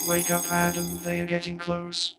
Wake up, Adam, they are getting close.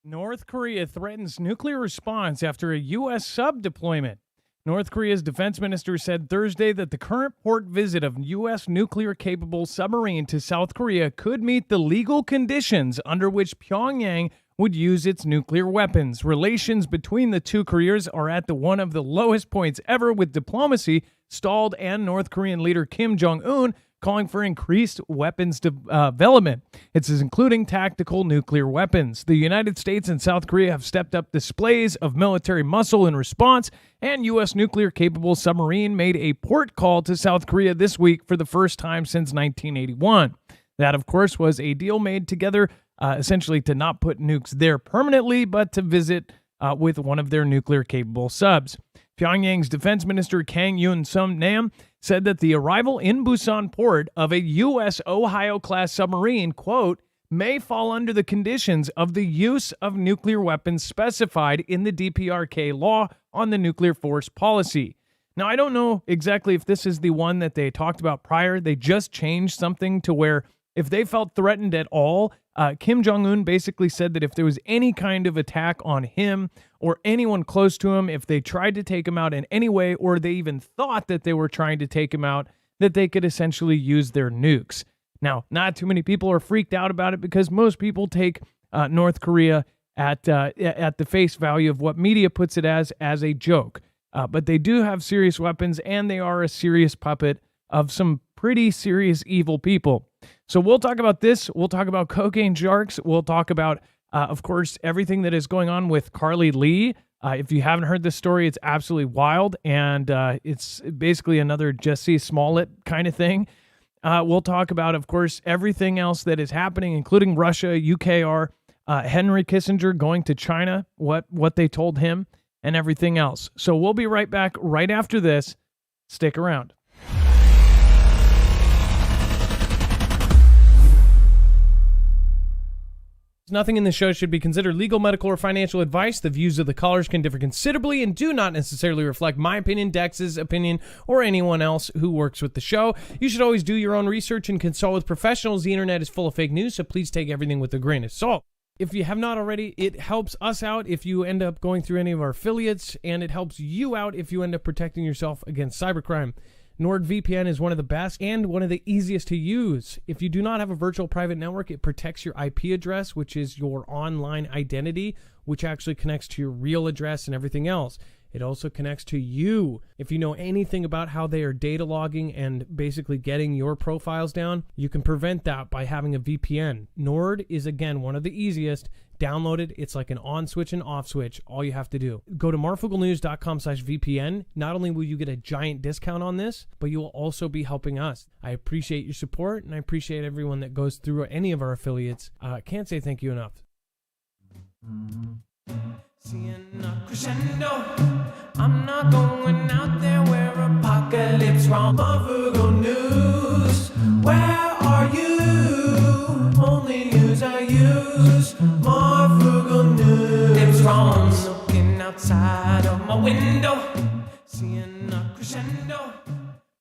North Korea threatens nuclear response after a U.S. sub deployment. North Korea's defense minister said Thursday that the current port visit of U.S. nuclear-capable submarine to South Korea could meet the legal conditions under which Pyongyang would use its nuclear weapons. Relations between the two Koreas are at one of the lowest points ever, with diplomacy stalled and North Korean leader Kim Jong-un calling for increased weapons development. It's including tactical nuclear weapons. The United States and South Korea have stepped up displays of military muscle in response, and U.S. nuclear-capable submarine made a port call to South Korea this week for the first time since 1981. That, of course, was a deal made together essentially to not put nukes there permanently, but to visit with one of their nuclear-capable subs. Pyongyang's defense minister Kang Yoon Nam said that the arrival in Busan port of a U.S. Ohio-class submarine, quote, may fall under the conditions of the use of nuclear weapons specified in the DPRK law on the nuclear force policy. Now, I don't know exactly if this is the one that they talked about prior. They just changed something to where if they felt threatened at all, Kim Jong-un basically said that if there was any kind of attack on him or anyone close to him, if they tried to take him out in any way, or they even thought that they were trying to take him out, that they could essentially use their nukes. Now, not too many people are freaked out about it because most people take North Korea at the face value of what media puts it as a joke. But they do have serious weapons, and they are a serious puppet of some pretty serious evil people. So we'll talk about this. We'll talk about cocaine sharks. We'll talk about, of course, everything that is going on with Carlee Lee. If you haven't heard this story, it's absolutely wild, and it's basically another Jussie Smollett kind of thing. We'll talk about, of course, everything else that is happening, including Russia, UKR, Henry Kissinger going to China, what they told him, and everything else. So we'll be right back right after this. Stick around. Nothing in the show should be considered legal, medical, or financial advice. The views of the callers can differ considerably and do not necessarily reflect my opinion, Dex's opinion, or anyone else who works with the show. You should always do your own research and consult with professionals. The internet is full of fake news, so please take everything with a grain of salt. If you have not already, it helps us out if you end up going through any of our affiliates, and it helps you out if you end up protecting yourself against cybercrime. NordVPN is one of the best and one of the easiest to use. If you do not have a virtual private network, it protects your IP address, which is your online identity, which actually connects to your real address and everything else. It also connects to you. If you know anything about how they are data logging and basically getting your profiles down, you can prevent that by having a VPN. Nord is, again, one of the easiest. Download it. It's like an on switch and off switch. All you have to do. Go to marfooglenews.com/VPN. Not only will you get a giant discount on this, but you will also be helping us. I appreciate your support, and I appreciate everyone that goes through any of our affiliates. Can't say thank you enough. Seeing a crescendo, I'm not going out there where apocalypse wrong. Marfoogle news, where are you? Only news I use. Marfoogle news, lips wrong. Looking outside of my window, seeing a crescendo.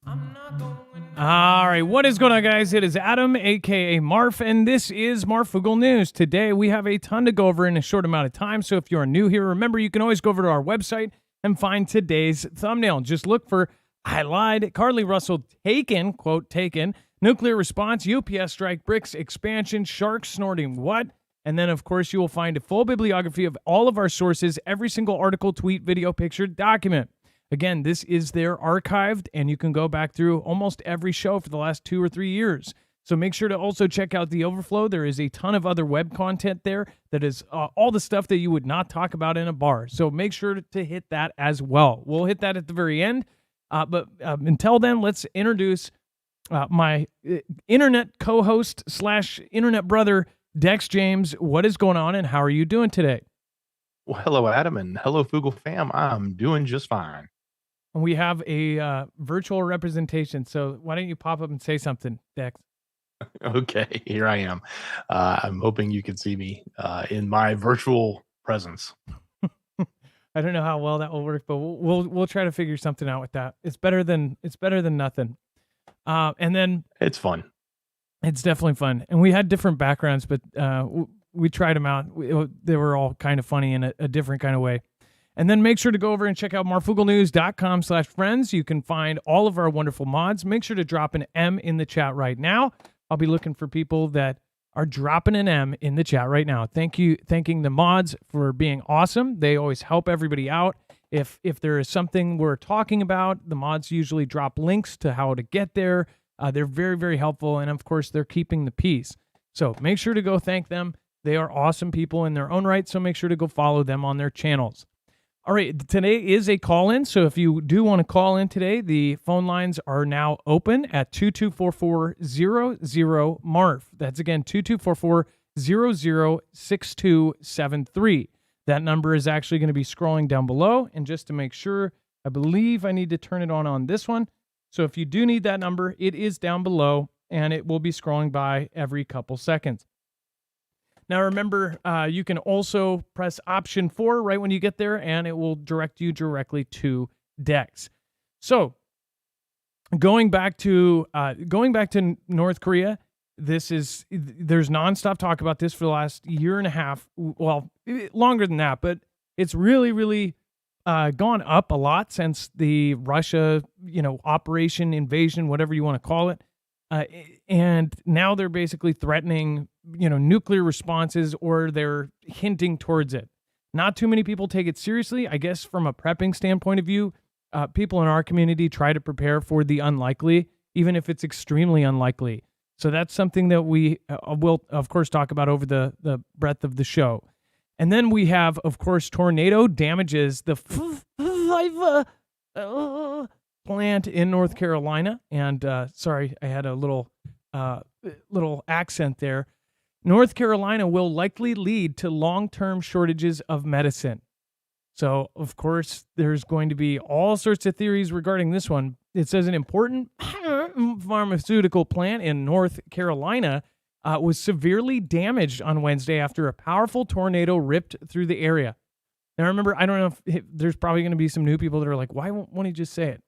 I'm not going. All right, what is going on, guys? It is Adam, a.k.a. Marf, and this is Marfoogle News. Today, we have a ton to go over in a short amount of time, so if you're new here, remember, you can always go over to our website and find today's thumbnail. Just look for I Lied, Carlee Russell taken, quote, taken, nuclear response, UPS strike, BRICS expansion, sharks snorting what? And then, of course, you will find a full bibliography of all of our sources, every single article, tweet, video, picture, document. Again, this is there archived, and you can go back through almost every show for the last 2 or 3 years. So make sure to also check out the Overflow. There is a ton of other web content there that is all the stuff that you would not talk about in a bar. So make sure to hit that as well. We'll hit that at the very end. But until then, let's introduce my internet co-host / internet brother, Dex James. What is going on, and how are you doing today? Well, hello, Adam, and hello, Foogle fam. I'm doing just fine. We have a virtual representation, so why don't you pop up and say something, Dex? Okay, here I am. I'm hoping you can see me in my virtual presence. I don't know how well that will work, but we'll try to figure something out with that. It's better than nothing. And then It's fun. it's definitely fun. And we had different backgrounds, but we tried them out. They were all kind of funny in a different kind of way. And then make sure to go over and check out marfooglenews.com/friends. You can find all of our wonderful mods. Make sure to drop an M in the chat right now. I'll be looking for people that are dropping an M in the chat right now. Thanking the mods for being awesome. They always help everybody out. If there is something we're talking about, the mods usually drop links to how to get there. They're very, very helpful. And of course, they're keeping the peace. So make sure to go thank them. They are awesome people in their own right. So make sure to go follow them on their channels. All right, today is a call-in, so if you do want to call in today, the phone lines are now open at 2244-00-MARF. That's again 2244-00-6273. That number is actually going to be scrolling down below, and just to make sure, I believe I need to turn it on this one. So if you do need that number, it is down below, and it will be scrolling by every couple seconds. Now, remember, you can also press option 4 right when you get there, and it will direct you directly to Dex. So, going back to North Korea, there's nonstop talk about this for the last year and a half. Well, longer than that, but it's really, really gone up a lot since the Russia, operation, invasion, whatever you want to call it. And now they're basically threatening, nuclear responses, or they're hinting towards it. Not too many people take it seriously. I guess from a prepping standpoint of view, people in our community try to prepare for the unlikely, even if it's extremely unlikely. So that's something that we will, of course, talk about over the breadth of the show. And then we have, of course, tornado damages the plant in North Carolina. And sorry, I had a little accent there. North Carolina will likely lead to long-term shortages of medicine. So, of course, there's going to be all sorts of theories regarding this one. It says an important pharmaceutical plant in North Carolina was severely damaged on Wednesday after a powerful tornado ripped through the area. Now, remember, I don't know if there's probably going to be some new people that are like, why won't he just say it?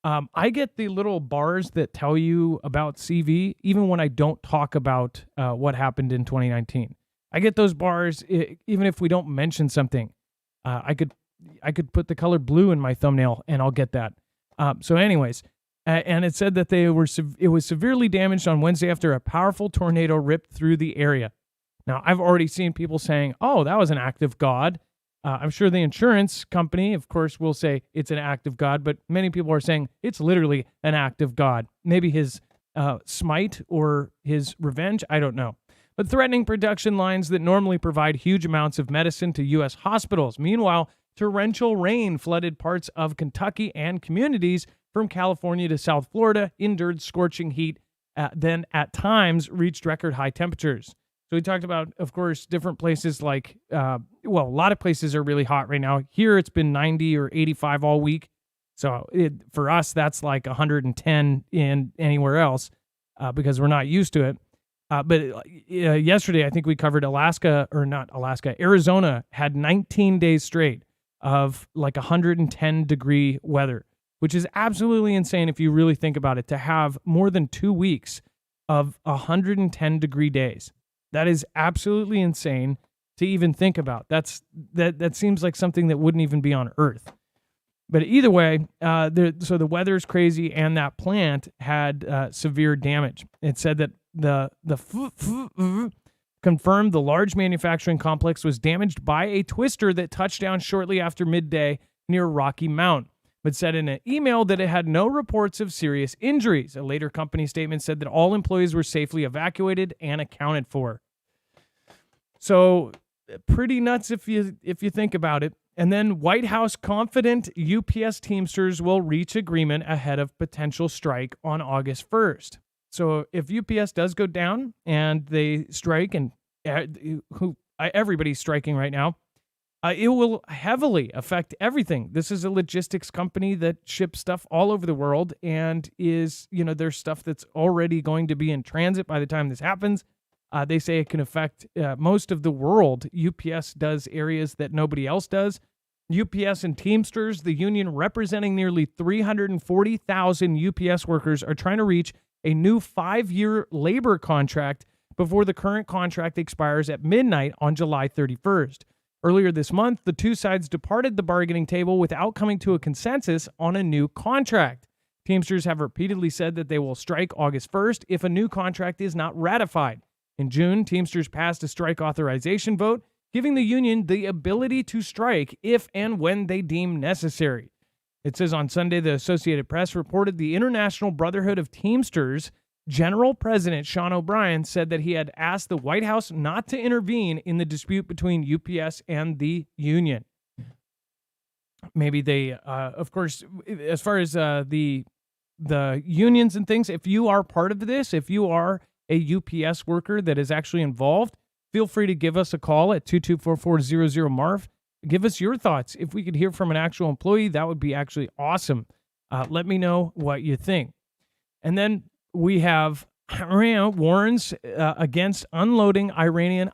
I get the little bars that tell you about CV, even when I don't talk about what happened in 2019. I get those bars even if we don't mention something. I could put the color blue in my thumbnail, and I'll get that. So, anyways, and it said that it was severely damaged on Wednesday after a powerful tornado ripped through the area. Now, I've already seen people saying, "Oh, that was an act of God." I'm sure the insurance company, of course, will say it's an act of God, but many people are saying it's literally an act of God. Maybe his smite or his revenge, I don't know. But threatening production lines that normally provide huge amounts of medicine to U.S. hospitals. Meanwhile, torrential rain flooded parts of Kentucky and communities from California to South Florida, endured scorching heat, then at times reached record high temperatures. So we talked about, of course, different places like, a lot of places are really hot right now. Here it's been 90 or 85 all week. So for us, that's like 110 in anywhere else because we're not used to it. But yesterday, I think we covered Arizona had 19 days straight of like 110 degree weather, which is absolutely insane if you really think about it, to have more than 2 weeks of 110 degree days. That is absolutely insane to even think about. That seems like something that wouldn't even be on Earth. But either way, so the weather's crazy, and that plant had severe damage. It said that confirmed the large manufacturing complex was damaged by a twister that touched down shortly after midday near Rocky Mount, but said in an email that it had no reports of serious injuries. A later company statement said that all employees were safely evacuated and accounted for. So pretty nuts if you think about it. And then White House confident UPS Teamsters will reach agreement ahead of potential strike on August 1st. So if UPS does go down and they strike, and everybody's striking right now, it will heavily affect everything. This is a logistics company that ships stuff all over the world, and there's stuff that's already going to be in transit by the time this happens. They say it can affect most of the world. UPS does areas that nobody else does. UPS and Teamsters, the union representing nearly 340,000 UPS workers, are trying to reach a new 5-year labor contract before the current contract expires at midnight on July 31st. Earlier this month, the two sides departed the bargaining table without coming to a consensus on a new contract. Teamsters have repeatedly said that they will strike August 1st if a new contract is not ratified. In June, Teamsters passed a strike authorization vote, giving the union the ability to strike if and when they deem necessary. It says on Sunday, the Associated Press reported the International Brotherhood of Teamsters General President Sean O'Brien said that he had asked the White House not to intervene in the dispute between UPS and the union. Maybe they, of course, as far as the unions and things, if you are part of this, if you are a UPS worker that is actually involved, feel free to give us a call at 224-400-MARF. Give us your thoughts. If we could hear from an actual employee, that would be actually awesome. Let me know what you think. And then we have Iran warns against unloading Iranian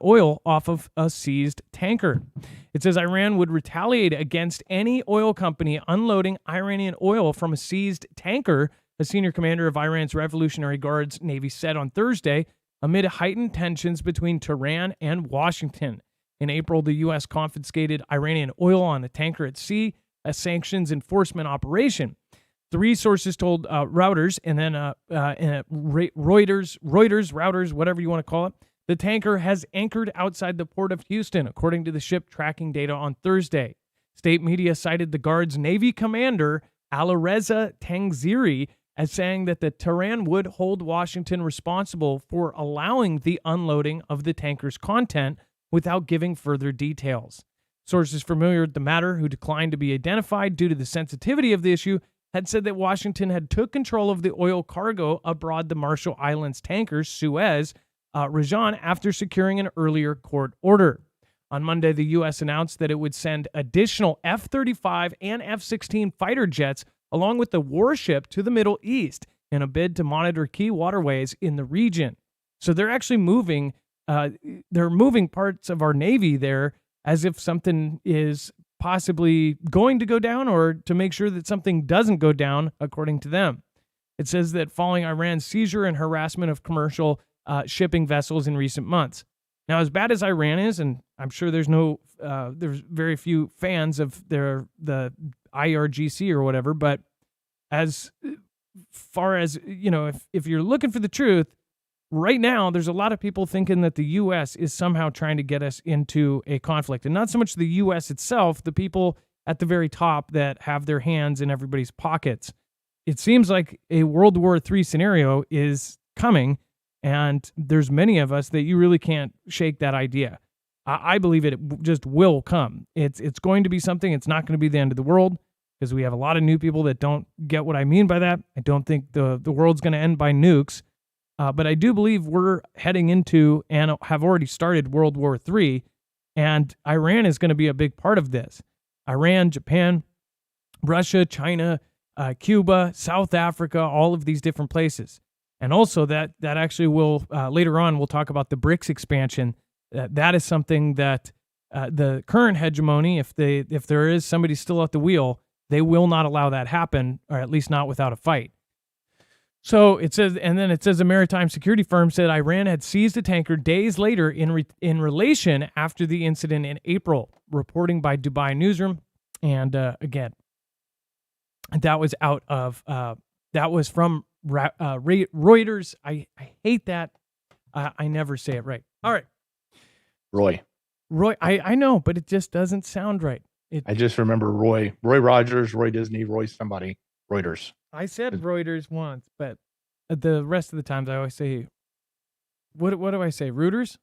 oil off of a seized tanker. It says Iran would retaliate against any oil company unloading Iranian oil from a seized tanker, a senior commander of Iran's Revolutionary Guards Navy said on Thursday, amid heightened tensions between Tehran and Washington. In April, the U.S. confiscated Iranian oil on a tanker at sea, a sanctions enforcement operation. 3 sources told Reuters, and then Reuters, whatever you want to call it, the tanker has anchored outside the port of Houston, according to the ship tracking data on Thursday. State media cited the Guard's Navy commander, Alireza Tangziri, as saying that the Tehran would hold Washington responsible for allowing the unloading of the tanker's content without giving further details. Sources familiar with the matter, who declined to be identified due to the sensitivity of the issue, had said that Washington had took control of the oil cargo aboard the Marshall Islands tanker Suez Rajan after securing an earlier court order. On Monday, the U.S. announced that it would send additional F-35 and F-16 fighter jets along with the warship to the Middle East in a bid to monitor key waterways in the region. So they're actually moving parts of our Navy there as if something is possibly going to go down or to make sure that something doesn't go down, according to them. It says that following Iran's seizure and harassment of commercial shipping vessels in recent months. Now, as bad as Iran is, and I'm sure there's very few fans of the IRGC or whatever, but as far as, if you're looking for the truth, right now, there's a lot of people thinking that the U.S. is somehow trying to get us into a conflict. And not so much the U.S. itself, the people at the very top that have their hands in everybody's pockets. It seems like a World War III scenario is coming, and there's many of us that you really can't shake that idea. I believe it just will come. It's going to be something. It's not going to be the end of the world, because we have a lot of new people that don't get what I mean by that. I don't think the world's going to end by nukes. But I do believe we're heading into and have already started World War III, and Iran is going to be a big part of this. Iran, Japan, Russia, China, Cuba, South Africa, all of these different places. And also that actually will, later on, we'll talk about the BRICS expansion. That is something that the current hegemony, if there is somebody still at the wheel, they will not allow that happen, or at least not without a fight. So it says, and then it says a maritime security firm said Iran had seized a tanker days later in relation after the incident in April, reporting by Dubai Newsroom. And again, that was from Reuters. I hate that. I never say it right. All right. Roy, I know, but it just doesn't sound right. I just remember Roy Rogers, Roy Disney, Roy somebody, Reuters. I said Reuters once, but the rest of the times I always say, what do I say? Reuters?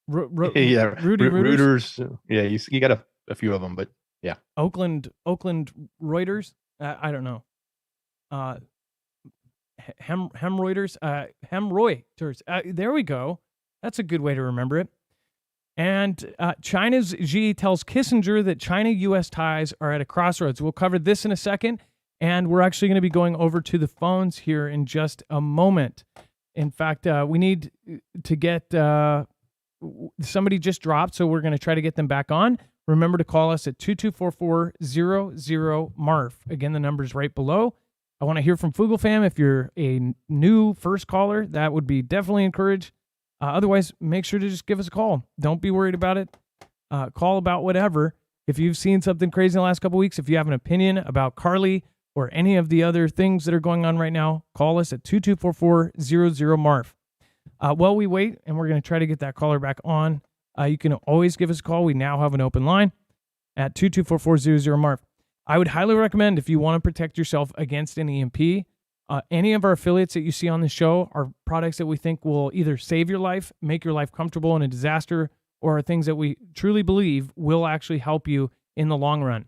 Yeah, Rudy Reuters. Yeah, you got a few of them, but yeah. Oakland Reuters. I don't know. Hemreuters. Hemreuters. There we go. That's a good way to remember it. And China's Xi tells Kissinger that China-U.S. ties are at a crossroads. We'll cover this in a second. And we're actually going to be going over to the phones here in just a moment. In fact, we need to get somebody just dropped, so we're going to try to get them back on. Remember to call us at 224-400-MARF. Again, the number's right below. I want to hear from Foogle fam. If you're a new first caller, that would be definitely encouraged. Otherwise, make sure to just give us a call. Don't be worried about it. Call about whatever. If you've seen something crazy in the last couple weeks, if you have an opinion about Carlee or any of the other things that are going on right now, call us at 2244-00-MARF. While we wait, and we're going to try to get that caller back on, you can always give us a call. We now have an open line at 2244-00-MARF. I would highly recommend, if you want to protect yourself against an EMP, any of our affiliates that you see on the show are products that we think will either save your life, make your life comfortable in a disaster, or are things that we truly believe will actually help you in the long run.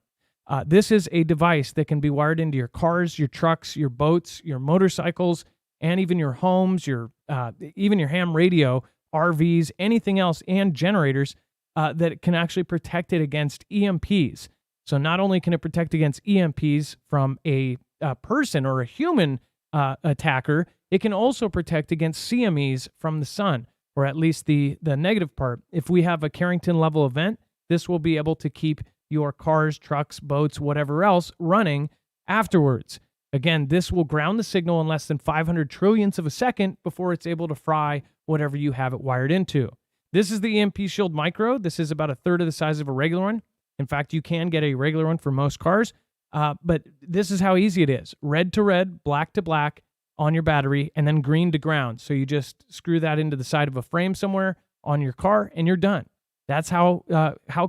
This is a device that can be wired into your cars, your trucks, your boats, your motorcycles, and even your homes, even your ham radio, RVs, anything else, and generators that can actually protect it against EMPs. So not only can it protect against EMPs from a person or a human attacker, it can also protect against CMEs from the sun, or at least the negative part. If we have a Carrington level event, this will be able to keep your cars, trucks, boats, whatever else running afterwards. Again, this will ground the signal in less than 500 trillionths of a second before it's able to fry whatever you have it wired into. This is the EMP Shield Micro. This is about a third of the size of a regular one. In fact, you can get a regular one for most cars, but this is how easy it is. Red to red, black to black on your battery, and then green to ground. So you just screw that into the side of a frame somewhere on your car, and you're done. That's how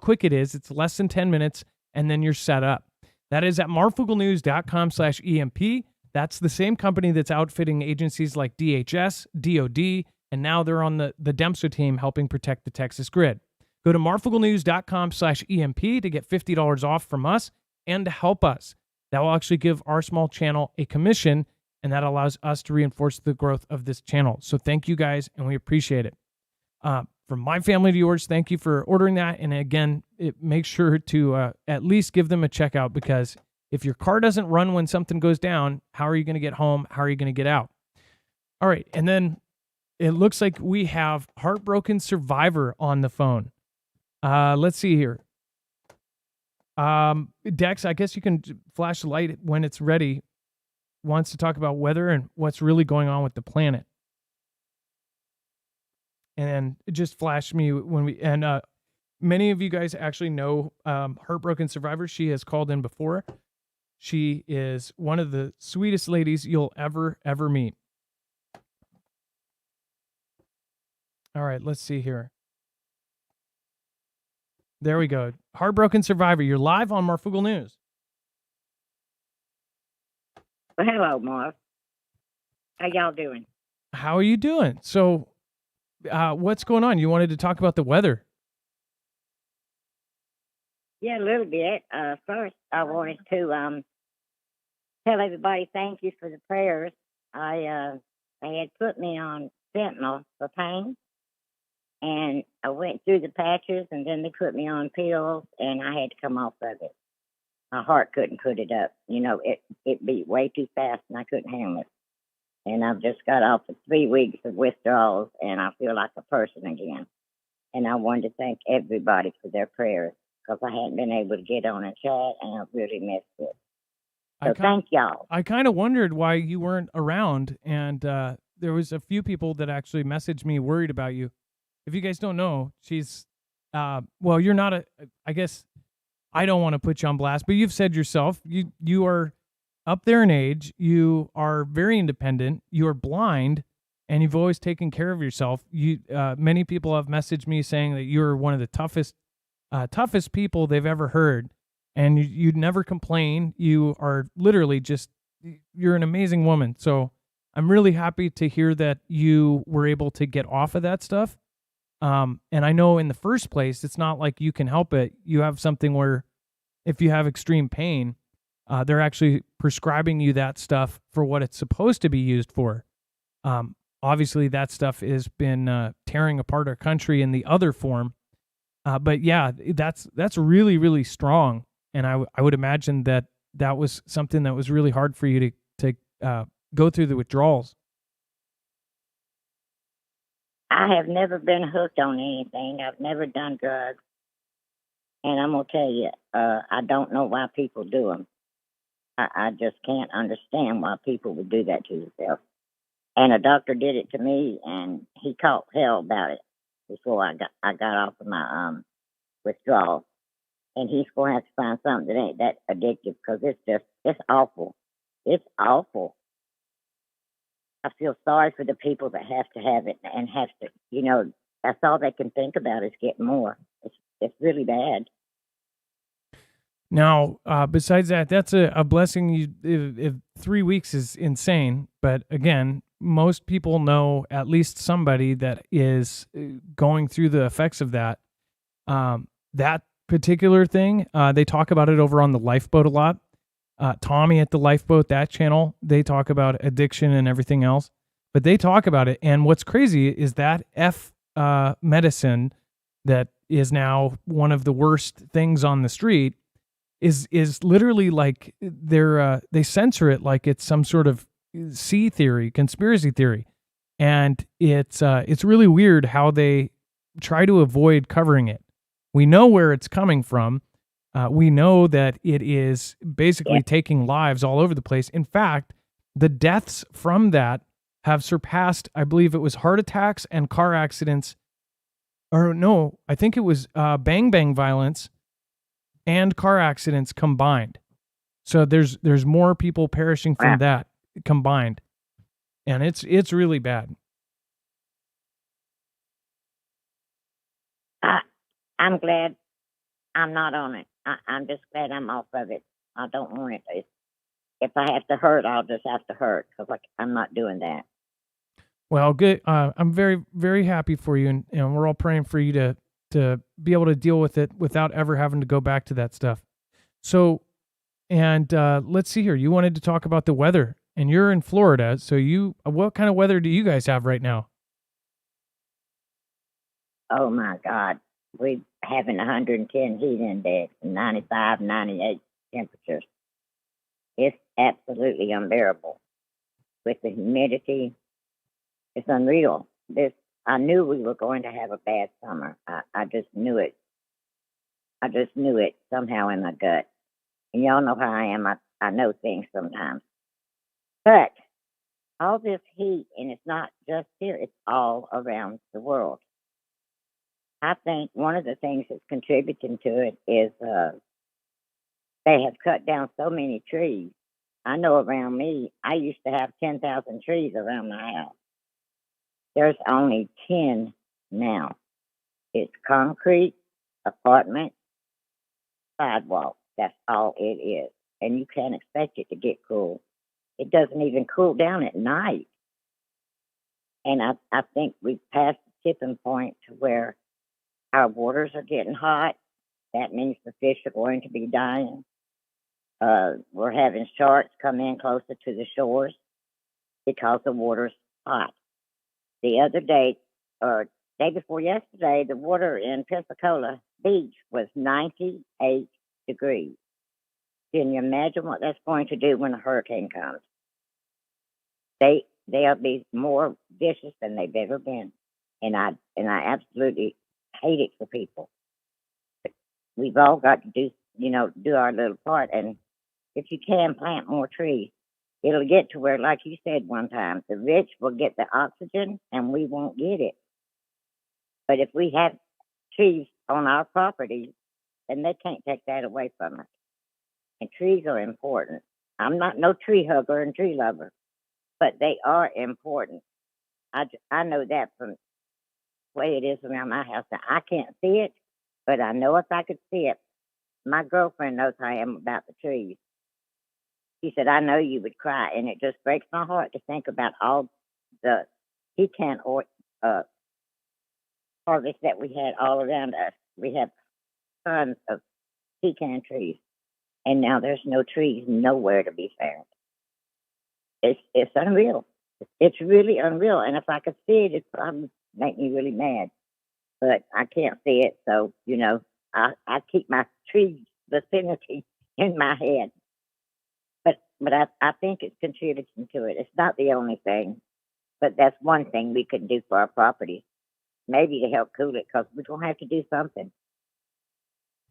quick it is. It's less than 10 minutes, and then you're set up. That is at marfooglenews.com/EMP. That's the same company that's outfitting agencies like DHS, DOD, and now they're on the Dempster team helping protect the Texas grid. Go to marfooglenews.com/EMP to get $50 off from us and to help us. That will actually give our small channel a commission, and that allows us to reinforce the growth of this channel. So thank you guys, and we appreciate it. From my family to yours, thank you for ordering that. And again, make sure to at least give them a checkout, because if your car doesn't run when something goes down, how are you going to get home? How are you going to get out? All right. And then it looks like we have Heartbroken Survivor on the phone. Let's see here. Dex, I guess you can flash the light when it's ready. Wants to talk about weather and what's really going on with the planet. And just flash me when many of you guys actually know Heartbroken Survivor. She has called in before. She is one of the sweetest ladies you'll ever meet. All right, let's see here. There we go. Heartbroken Survivor, you're live on Marfoogle News. Well, hello, Marv. How y'all doing? How are you doing? So, what's going on? You wanted to talk about the weather. Yeah, a little bit. First, I wanted to tell everybody thank you for the prayers. They had put me on fentanyl for pain, and I went through the patches, and then they put me on pills, and I had to come off of it. My heart couldn't put it up. You know, it beat way too fast, and I couldn't handle it. And I've just got off of 3 weeks of withdrawals, and I feel like a person again. And I wanted to thank everybody for their prayers, because I hadn't been able to get on and chat, and I really missed it. So thank y'all. I kind of wondered why you weren't around, and there was a few people that actually messaged me worried about you. If you guys don't know, she's, well, you're not I guess I don't want to put you on blast, but you've said yourself, you are up there in age, you are very independent, you are blind, and you've always taken care of yourself. Many people have messaged me saying that you're one of the toughest people they've ever heard, and you never complain. You are literally you're an amazing woman. So I'm really happy to hear that you were able to get off of that stuff. And I know in the first place, it's not like you can help it. You have something where if you have extreme pain, they're actually prescribing you that stuff for what it's supposed to be used for. Obviously, that stuff has been tearing apart our country in the other form. But yeah, that's really, really strong. And I would imagine that was something that was really hard for you to go through the withdrawals. I have never been hooked on anything. I've never done drugs. And I'm going to tell you, I don't know why people do them. I just can't understand why people would do that to themselves. And a doctor did it to me, and he caught hell about it before I got off of my withdrawal. And he's going to have to find something that ain't that addictive because it's awful. It's awful. I feel sorry for the people that have to have it and have to, that's all they can think about is getting more. It's really bad. Now, besides that, that's a blessing. If 3 weeks is insane, but again, most people know at least somebody that is going through the effects of that. That particular thing, they talk about it over on the Lifeboat a lot. Tommy at the Lifeboat, that channel, they talk about addiction and everything else, but they talk about it. And what's crazy is that medicine that is now one of the worst things on the street is literally like they censor it like it's some sort of conspiracy theory. And it's really weird how they try to avoid covering it. We know where it's coming from. We know that it is basically taking lives all over the place. In fact, the deaths from that have surpassed, I believe it was heart attacks and car accidents. Or no, I think it was bang violence and car accidents combined. So there's more people perishing from that combined. And it's really bad. I'm glad I'm not on it. I'm just glad I'm off of it. I don't want it. If I have to hurt, I'll just have to hurt because I'm not doing that. Well, good. I'm very, very happy for you, and we're all praying for you to be able to deal with it without ever having to go back to that stuff. So, and let's see here. You wanted to talk about the weather, and you're in Florida. So, what kind of weather do you guys have right now? Oh my God. We're having 110 heat index and 95, 98 temperatures. It's absolutely unbearable. With the humidity, it's unreal. I knew we were going to have a bad summer. I just knew it. I just knew it somehow in my gut. And y'all know how I am. I know things sometimes. But all this heat, and it's not just here, it's all around the world. I think one of the things that's contributing to it is they have cut down so many trees. I know around me, I used to have 10,000 trees around my house. There's only 10 now. It's concrete, apartment, sidewalk. That's all it is. And you can't expect it to get cool. It doesn't even cool down at night. And I think we've passed the tipping point to where our waters are getting hot. That means the fish are going to be dying. We're having sharks come in closer to the shores because the water's hot. The other day, or day before yesterday, the water in Pensacola Beach was 98 degrees. Can you imagine what that's going to do when a hurricane comes? They'll be more vicious than they've ever been. And I absolutely hate it for people. But we've all got to do our little part. And if you can plant more trees, it'll get to where, like you said one time, the rich will get the oxygen and we won't get it. But if we have trees on our property, then they can't take that away from us. And trees are important. I'm not no tree hugger and tree lover, but they are important. I know that from the way it is around my house. Now, I can't see it, but I know if I could see it. My girlfriend knows how I am about the trees. She said, I know you would cry, and it just breaks my heart to think about all the pecan harvest that we had all around us. We have tons of pecan trees, and now there's no trees nowhere to be found. It's unreal. It's really unreal, and if I could see it, it'd probably make me really mad. But I can't see it, so, I keep my tree vicinity in my head. But I think it's contributing to it. It's not the only thing, but that's one thing we could do for our property, maybe to help cool it, because we're going to have to do something.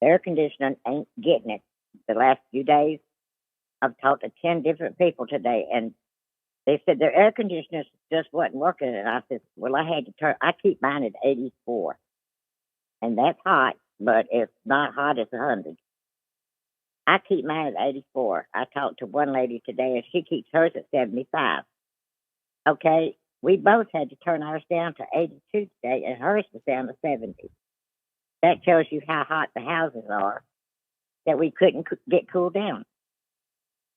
Air conditioning ain't getting it the last few days. I've talked to 10 different people today, and they said their air conditioners just wasn't working. And I said, well, I keep mine at 84. And that's hot, but it's not hot as 100. I keep mine at 84. I talked to one lady today, and she keeps hers at 75. Okay, we both had to turn ours down to 82 today, and hers was down to 70. That tells you how hot the houses are, that we couldn't get cooled down.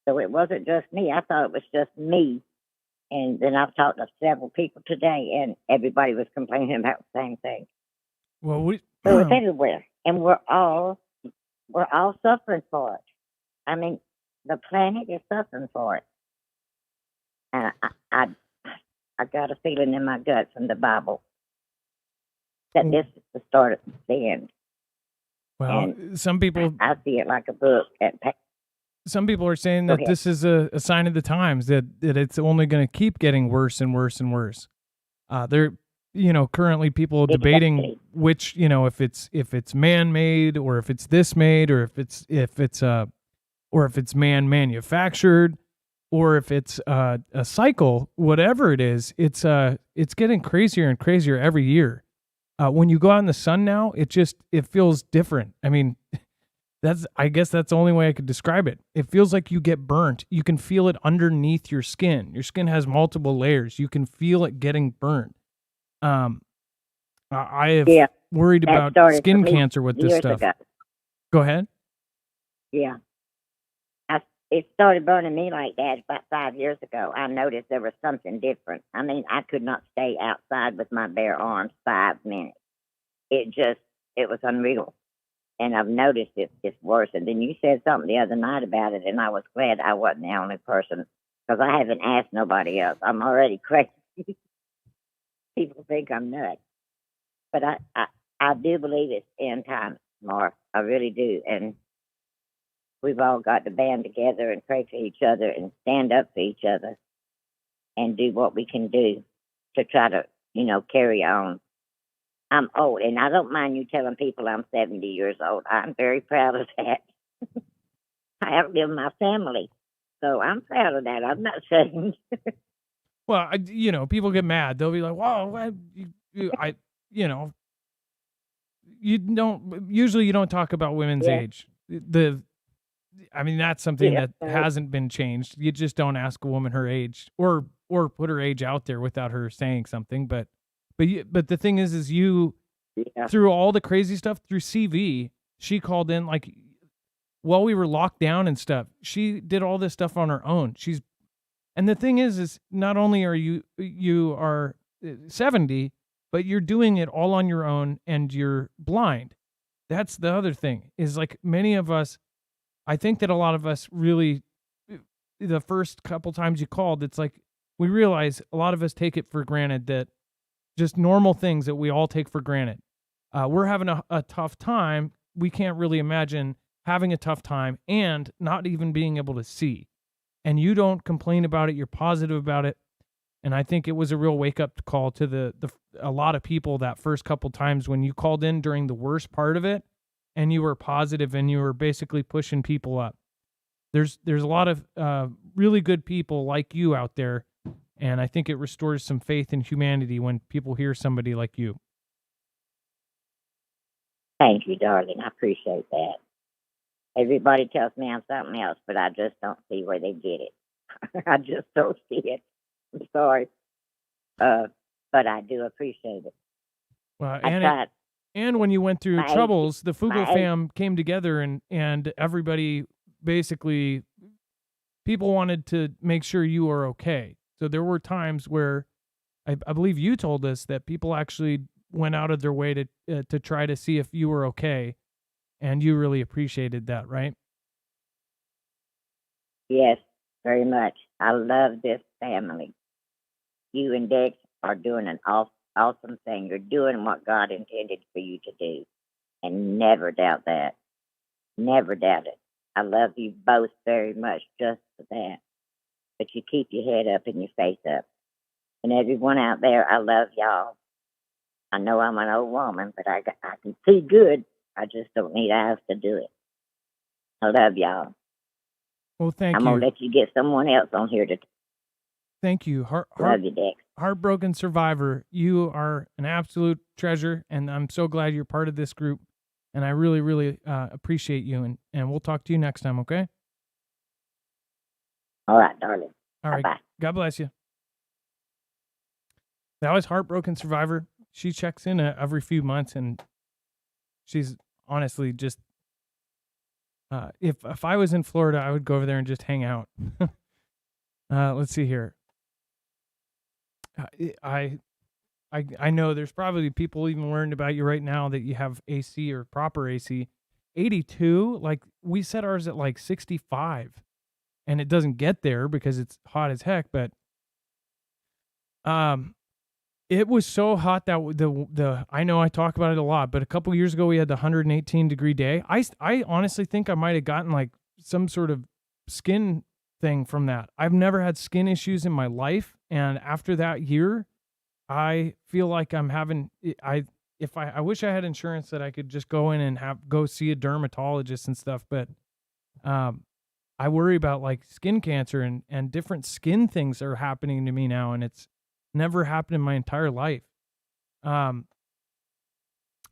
So it wasn't just me. I thought it was just me. And then I've talked to several people today, and everybody was complaining about the same thing. Well, So it's everywhere, and we're all suffering for it. I mean, the planet is suffering for it. And I got a feeling in my gut from the Bible that this is the start of the end. well, And some people I see it like a book. some people are saying Go that ahead. this is a sign of the times, that it's only going to keep getting worse and worse and worse. There, currently people debating Exactly. which, if it's man-made, or if it's this made, or if it's man manufactured, or if it's a cycle. Whatever it is, it's getting crazier and crazier every year. When you go out in the sun now, it feels different. I mean, I guess that's the only way I could describe it. It feels like you get burnt. You can feel it underneath your skin. Your skin has multiple layers. You can feel it getting burnt. I have Yeah, worried that about started skin for me cancer with this years stuff. ago. Go ahead. Yeah. It started burning me like that about 5 years ago. I noticed there was something different. I mean, I could not stay outside with my bare arms 5 minutes. It was unreal. And I've noticed it's worse. And then you said something the other night about it, and I was glad I wasn't the only person, because I haven't asked nobody else. I'm already crazy. People think I'm nuts. But I do believe it's end times, Mark. I really do. And we've all got to band together and pray for each other and stand up for each other and do what we can do to try to, carry on. I'm old, and I don't mind you telling people I'm 70 years old. I'm very proud of that. I outlived my family, so I'm proud of that. I'm not ashamed. Well, people get mad. They'll be like, "Whoa, you don't talk about women's Yeah. age." That's something Yeah, that hasn't been changed. You just don't ask a woman her age, or put her age out there without her saying something. But the thing is you, yeah, through all the crazy stuff through CV, she called in, like, while we were locked down and stuff. She did all this stuff on her own. And the thing is not only are you are 70, but you're doing it all on your own, and you're blind. That's the other thing, is like many of us, I think that a lot of us really, the first couple times you called, it's like we realize a lot of us take it for granted, that just normal things that we all take for granted. We're having a tough time. We can't really imagine having a tough time and not even being able to see. And you don't complain about it. You're positive about it. And I think it was a real wake-up call to a lot of people that first couple times when you called in during the worst part of it, and you were positive and you were basically pushing people up. There's a lot of really good people like you out there, and I think it restores some faith in humanity when people hear somebody like you. Thank you, darling. I appreciate that. Everybody tells me I'm something else, but I just don't see where they get it. I just don't see it. I'm sorry. But I do appreciate it. Well, I tried. and when you went through My troubles, the Fugel my fam came together, and everybody, basically, people wanted to make sure you were okay. So there were times where I believe you told us that people actually went out of their way to try to see if you were okay, and you really appreciated that, right? Yes, very much. I love this family. You and Dex are doing an awesome thing. You're doing what God intended for you to do. And never doubt that. Never doubt it. I love you both very much just for that. But you keep your head up and your face up. And everyone out there, I love y'all. I know I'm an old woman, but I can see good. I just don't need eyes to do it. I love y'all. Well, thank I'm you. gonna let you get someone else on here to Thank you. love you, Dex. Heartbroken survivor, you are an absolute treasure, and I'm so glad you're part of this group. And I really, really appreciate you. And we'll talk to you next time, okay? All right, darling. All right. Bye-bye. God bless you. That was Heartbroken Survivor. She checks in every few months, and she's honestly just. If I was in Florida, I would go over there and just hang out. Let's see here. I know there's probably people even worrying about you right now that you have AC or proper AC. 82, like we set ours at like 65, and it doesn't get there because it's hot as heck. But it was so hot that the I know I talk about it a lot, but a couple years ago we had the 118 degree day. I honestly think I might have gotten like some sort of skin thing from that. I've never had skin issues in my life, and after that year, I feel like I'm having I wish I had insurance that I could just go in and go see a dermatologist and stuff, but I worry about like skin cancer and different skin things that are happening to me now, and it's never happened in my entire life. I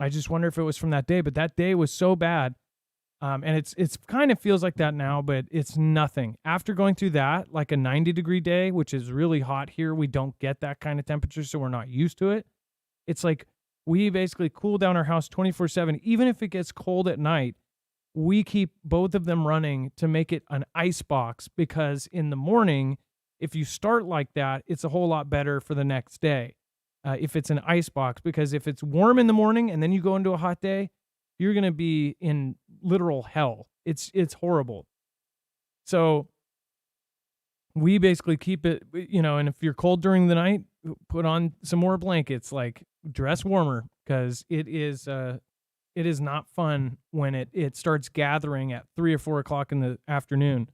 just wonder if it was from that day, but that day was so bad. And it's kind of feels like that now, but it's nothing. After going through that, like a 90 degree day, which is really hot here, we don't get that kind of temperature, so we're not used to it. It's like we basically cool down our house 24/7. Even if it gets cold at night, we keep both of them running to make it an ice box, because in the morning, if you start like that, it's a whole lot better for the next day. If it's an ice box, because if it's warm in the morning and then you go into a hot day, you're going to be in literal hell. It's horrible. So we basically keep it, and if you're cold during the night, put on some more blankets, like dress warmer, because it is not fun when it starts gathering at 3 or 4 o'clock in the afternoon.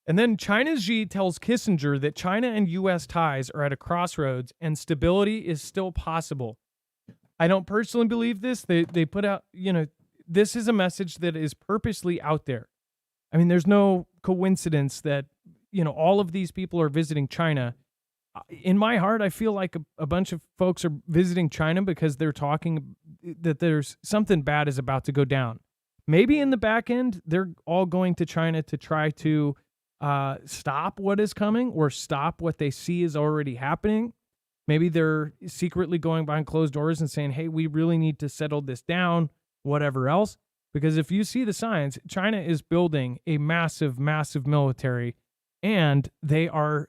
And then China's Xi tells Kissinger that China and U.S. ties are at a crossroads and stability is still possible. I don't personally believe this. They put out, this is a message that is purposely out there. I mean, there's no coincidence that, all of these people are visiting China. In my heart, I feel like a bunch of folks are visiting China because they're talking that there's something bad is about to go down. Maybe in the back end, they're all going to China to try to stop what is coming or stop what they see is already happening. Maybe they're secretly going behind closed doors and saying, hey, we really need to settle this down, whatever else. Because if you see the signs, China is building a massive, massive military, and their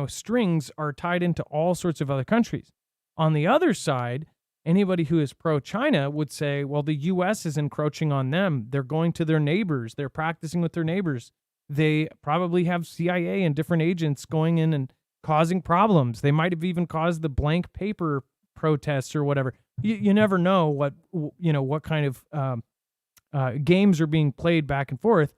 strings are tied into all sorts of other countries. On the other side, anybody who is pro-China would say, well, the U.S. is encroaching on them. They're going to their neighbors. They're practicing with their neighbors. They probably have CIA and different agents going in and causing problems. They might have even caused the blank paper protests or whatever. You never know what kind of games are being played back and forth.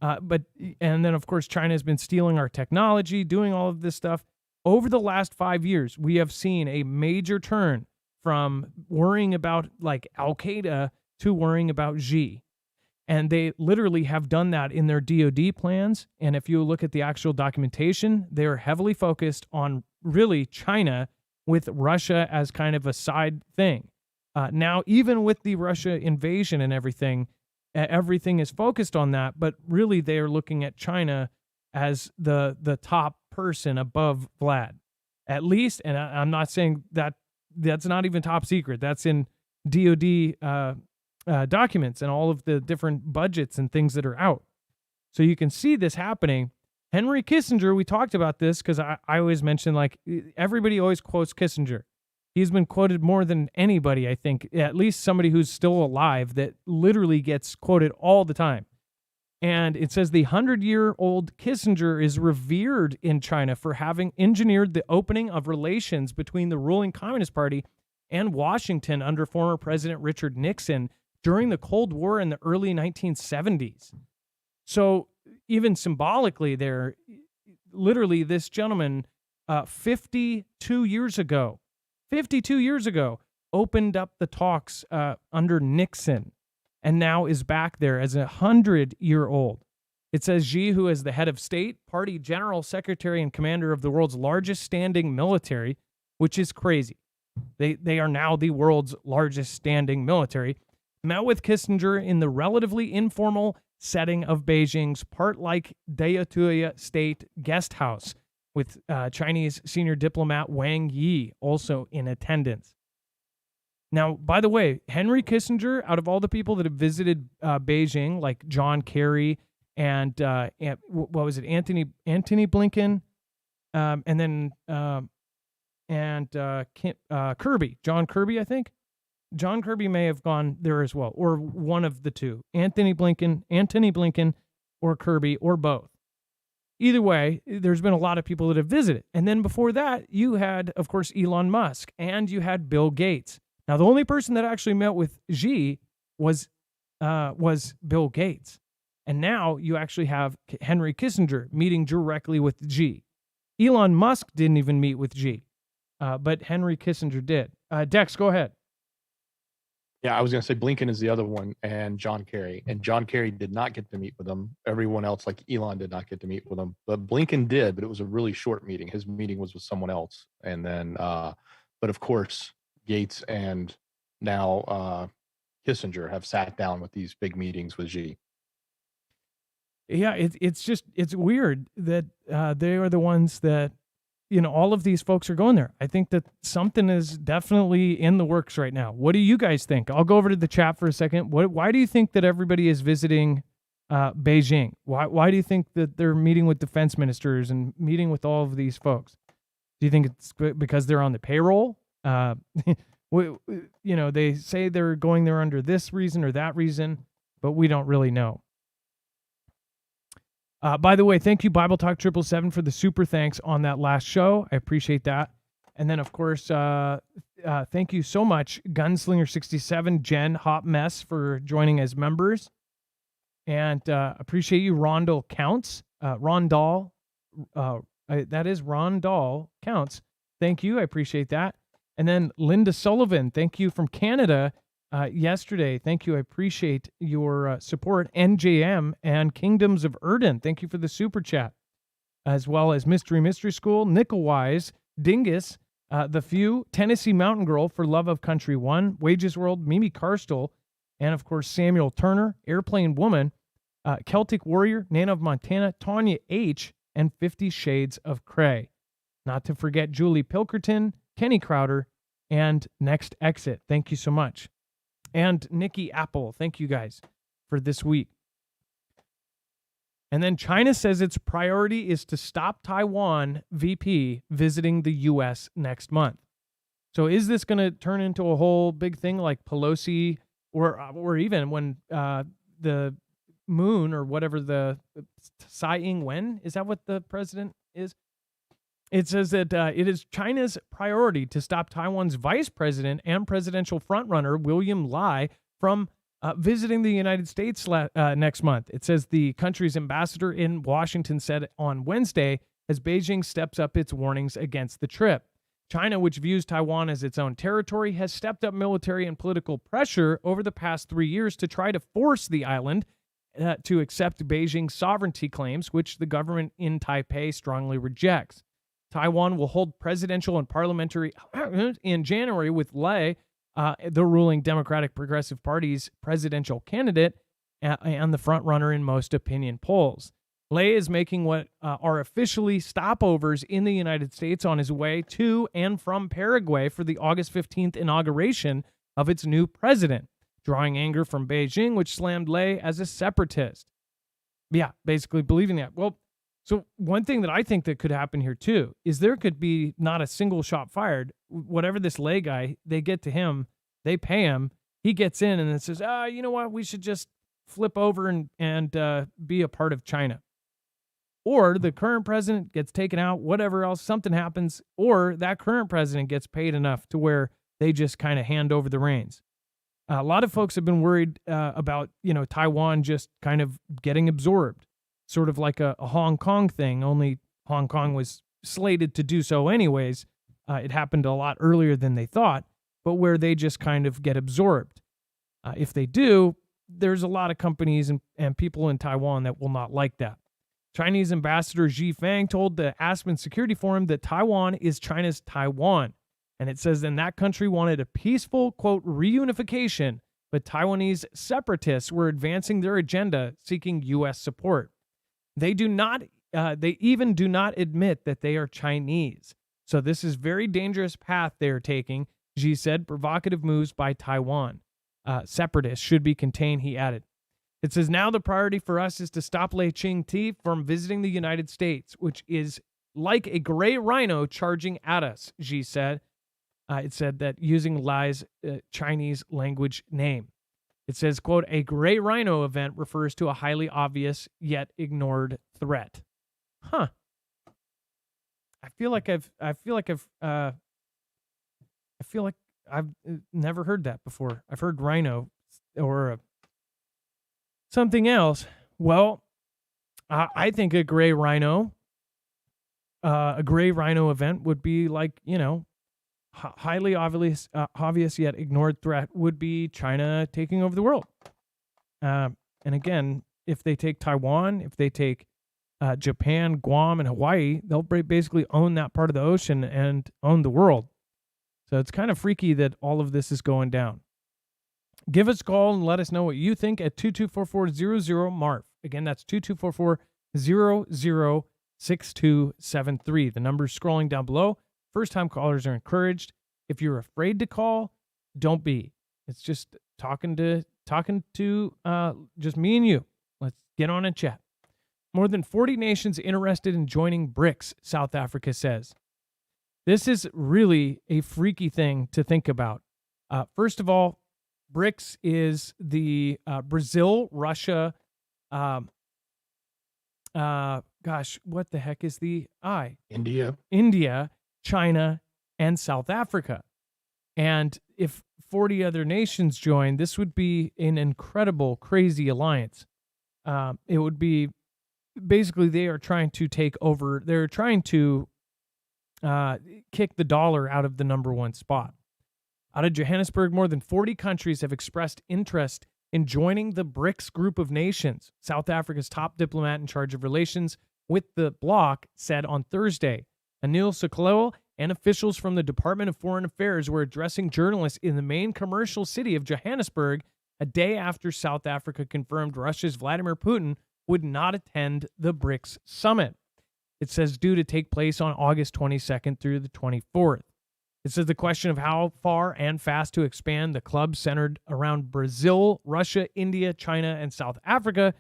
And then, of course, China has been stealing our technology, doing all of this stuff. Over the last 5 years, we have seen a major turn from worrying about like Al-Qaeda to worrying about Xi. And they literally have done that in their DoD plans. And if you look at the actual documentation, they're heavily focused on really China, with Russia as kind of a side thing. Now, even with the Russia invasion and everything is focused on that. But really, they are looking at China as the top person above Vlad, at least. And I'm not saying that that's not even top secret. That's in DoD documents and all of the different budgets and things that are out. So you can see this happening. Henry Kissinger, we talked about this because I always mention, like, everybody always quotes Kissinger. He's been quoted more than anybody, I think, at least somebody who's still alive that literally gets quoted all the time. And it says the 100-year-old Kissinger is revered in China for having engineered the opening of relations between the ruling Communist Party and Washington under former President Richard Nixon during the Cold War in the early 1970s. So even symbolically there, literally this gentleman 52 years ago, opened up the talks under Nixon. and now is back there as 100-year-old. It says Xi, who is the head of state, party general secretary, and commander of the world's largest standing military, which is crazy. They are now the world's largest standing military, met with Kissinger in the relatively informal setting of Beijing's part-like Daetuya State guest house, with Chinese senior diplomat Wang Yi also in attendance. Now, by the way, Henry Kissinger, out of all the people that have visited Beijing, like John Kerry and what was it, Anthony Blinken, and then Kirby, John Kirby, I think. John Kirby may have gone there as well, or one of the two, Anthony Blinken, or Kirby, or both. Either way, there's been a lot of people that have visited. And then before that, you had, of course, Elon Musk, and you had Bill Gates. Now, the only person that actually met with Xi was Bill Gates. And now you actually have Henry Kissinger meeting directly with Xi. Elon Musk didn't even meet with Xi, but Henry Kissinger did. Dex, go ahead. Yeah, I was going to say Blinken is the other one, and John Kerry. And John Kerry did not get to meet with them. Everyone else, like Elon, did not get to meet with them. But Blinken did, but it was a really short meeting. His meeting was with someone else. And then, but of course, Gates and now Kissinger have sat down with these big meetings with Xi. Yeah, it's weird that they are the ones that, all of these folks are going there. I think that something is definitely in the works right now. What do you guys think? I'll go over to the chat for a second. Why do you think that everybody is visiting Beijing? Why do you think that they're meeting with defense ministers and meeting with all of these folks? Do you think it's because they're on the payroll? They say they're going there under this reason or that reason, but we don't really know. By the way, thank you, Bible Talk 777, for the super thanks on that last show. I appreciate that. And then, of course, thank you so much, Gunslinger67, Jen, Hot Mess, for joining as members. And appreciate you, Rondell Counts. Rondell, that is Rondell Counts. Thank you. I appreciate that. And then Linda Sullivan, thank you from Canada. Yesterday. Thank you. I appreciate your support. NJM and Kingdoms of Erden. Thank you for the super chat. As well as Mystery School, Nickelwise, Dingus, The Few, Tennessee Mountain Girl for Love of Country 1, Wages World, Mimi Carstel, and of course Samuel Turner, Airplane Woman, Celtic Warrior, Nana of Montana, Tanya H, and 50 Shades of Cray. Not to forget Julie Pilkerton, Kenny Crowder, and Next Exit. Thank you so much. And Nikki Apple, thank you guys for this week. And then China says its priority is to stop Taiwan VP visiting the U.S. next month. So is this going to turn into a whole big thing like Pelosi or even when the Moon or whatever the Tsai Ing-wen, is that what the president is? It says that it is China's priority to stop Taiwan's vice president and presidential frontrunner, William Lai, from visiting the United States next month. It says the country's ambassador in Washington said on Wednesday as Beijing steps up its warnings against the trip. China, which views Taiwan as its own territory, has stepped up military and political pressure over the past 3 years to try to force the island to accept Beijing's sovereignty claims, which the government in Taipei strongly rejects. Taiwan will hold presidential and parliamentary in January with Lai, the ruling Democratic Progressive Party's presidential candidate and the front-runner in most opinion polls. Lai is making what are officially stopovers in the United States on his way to and from Paraguay for the August 15th inauguration of its new president, drawing anger from Beijing, which slammed Lai as a separatist. Yeah, basically believing that. Well, so one thing that I think that could happen here too is there could be not a single shot fired. Whatever this Lai guy, they get to him, they pay him, he gets in and then says, you know what, we should just flip over and be a part of China. Or the current president gets taken out, whatever else, something happens, or that current president gets paid enough to where they just kind of hand over the reins. A lot of folks have been worried about, Taiwan just kind of getting absorbed. Sort of like a Hong Kong thing, only Hong Kong was slated to do so anyways. It happened a lot earlier than they thought, but where they just kind of get absorbed. If they do, there's a lot of companies and people in Taiwan that will not like that. Chinese Ambassador Xi Fang told the Aspen Security Forum that Taiwan is China's Taiwan. And it says then that country wanted a peaceful, quote, reunification, but Taiwanese separatists were advancing their agenda seeking U.S. support. They even do not admit that they are Chinese. So this is very dangerous path they are taking, Xi said. Provocative moves by Taiwan. Separatists should be contained, he added. It says now the priority for us is to stop Lei Ching-te from visiting the United States, which is like a gray rhino charging at us, Xi said. It said that using Lai's Chinese language name. It says, quote, a gray rhino event refers to a highly obvious yet ignored threat. Huh. I feel like I've never heard that before. I've heard rhino or something else. Well, I think a gray rhino event would be like, highly obvious yet ignored threat would be China taking over the world. And again, if they take Taiwan, if they take Japan, Guam, and Hawaii, they'll basically own that part of the ocean and own the world. So it's kind of freaky that all of this is going down. Give us a call and let us know what you think at 2244-00-MARF. Again, that's 2244-00-6273. The number's scrolling down below. First-time callers are encouraged. If you're afraid to call, don't be. It's just talking to just me and you. Let's get on and chat. More than 40 nations interested in joining BRICS, South Africa says. This is really a freaky thing to think about. First of all, BRICS is the Brazil, Russia, what the heck is the I? India, China, and South Africa. And if 40 other nations join, this would be an incredible, crazy alliance. It would be basically they are trying to take over. They're trying to kick the dollar out of the number one spot. Out of Johannesburg, more than 40 countries have expressed interest in joining the BRICS group of nations. South Africa's top diplomat in charge of relations with the bloc said on Thursday. Anil Sekolelo and officials from the Department of Foreign Affairs were addressing journalists in the main commercial city of Johannesburg a day after South Africa confirmed Russia's Vladimir Putin would not attend the BRICS summit. It says due to take place on August 22nd through the 24th. It says the question of how far and fast to expand the club centered around Brazil, Russia, India, China, and South Africa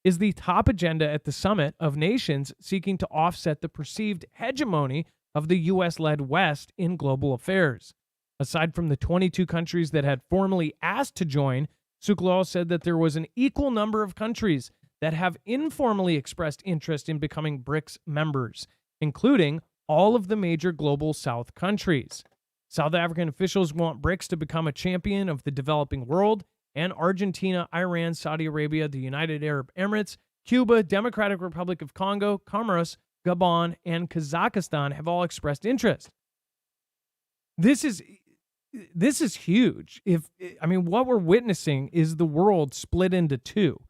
is the top agenda at the summit of nations seeking to offset the perceived hegemony of the U.S.-led West in global affairs. Aside from the 22 countries that had formally asked to join, Sekolelo said that there was an equal number of countries that have informally expressed interest in becoming BRICS members, including all of the major global South countries. South African officials want BRICS to become a champion of the developing world, and Argentina, Iran, Saudi Arabia, the United Arab Emirates, Cuba, Democratic Republic of Congo, Comoros, Gabon, and Kazakhstan have all expressed interest. This is huge. What we're witnessing is the world split into two.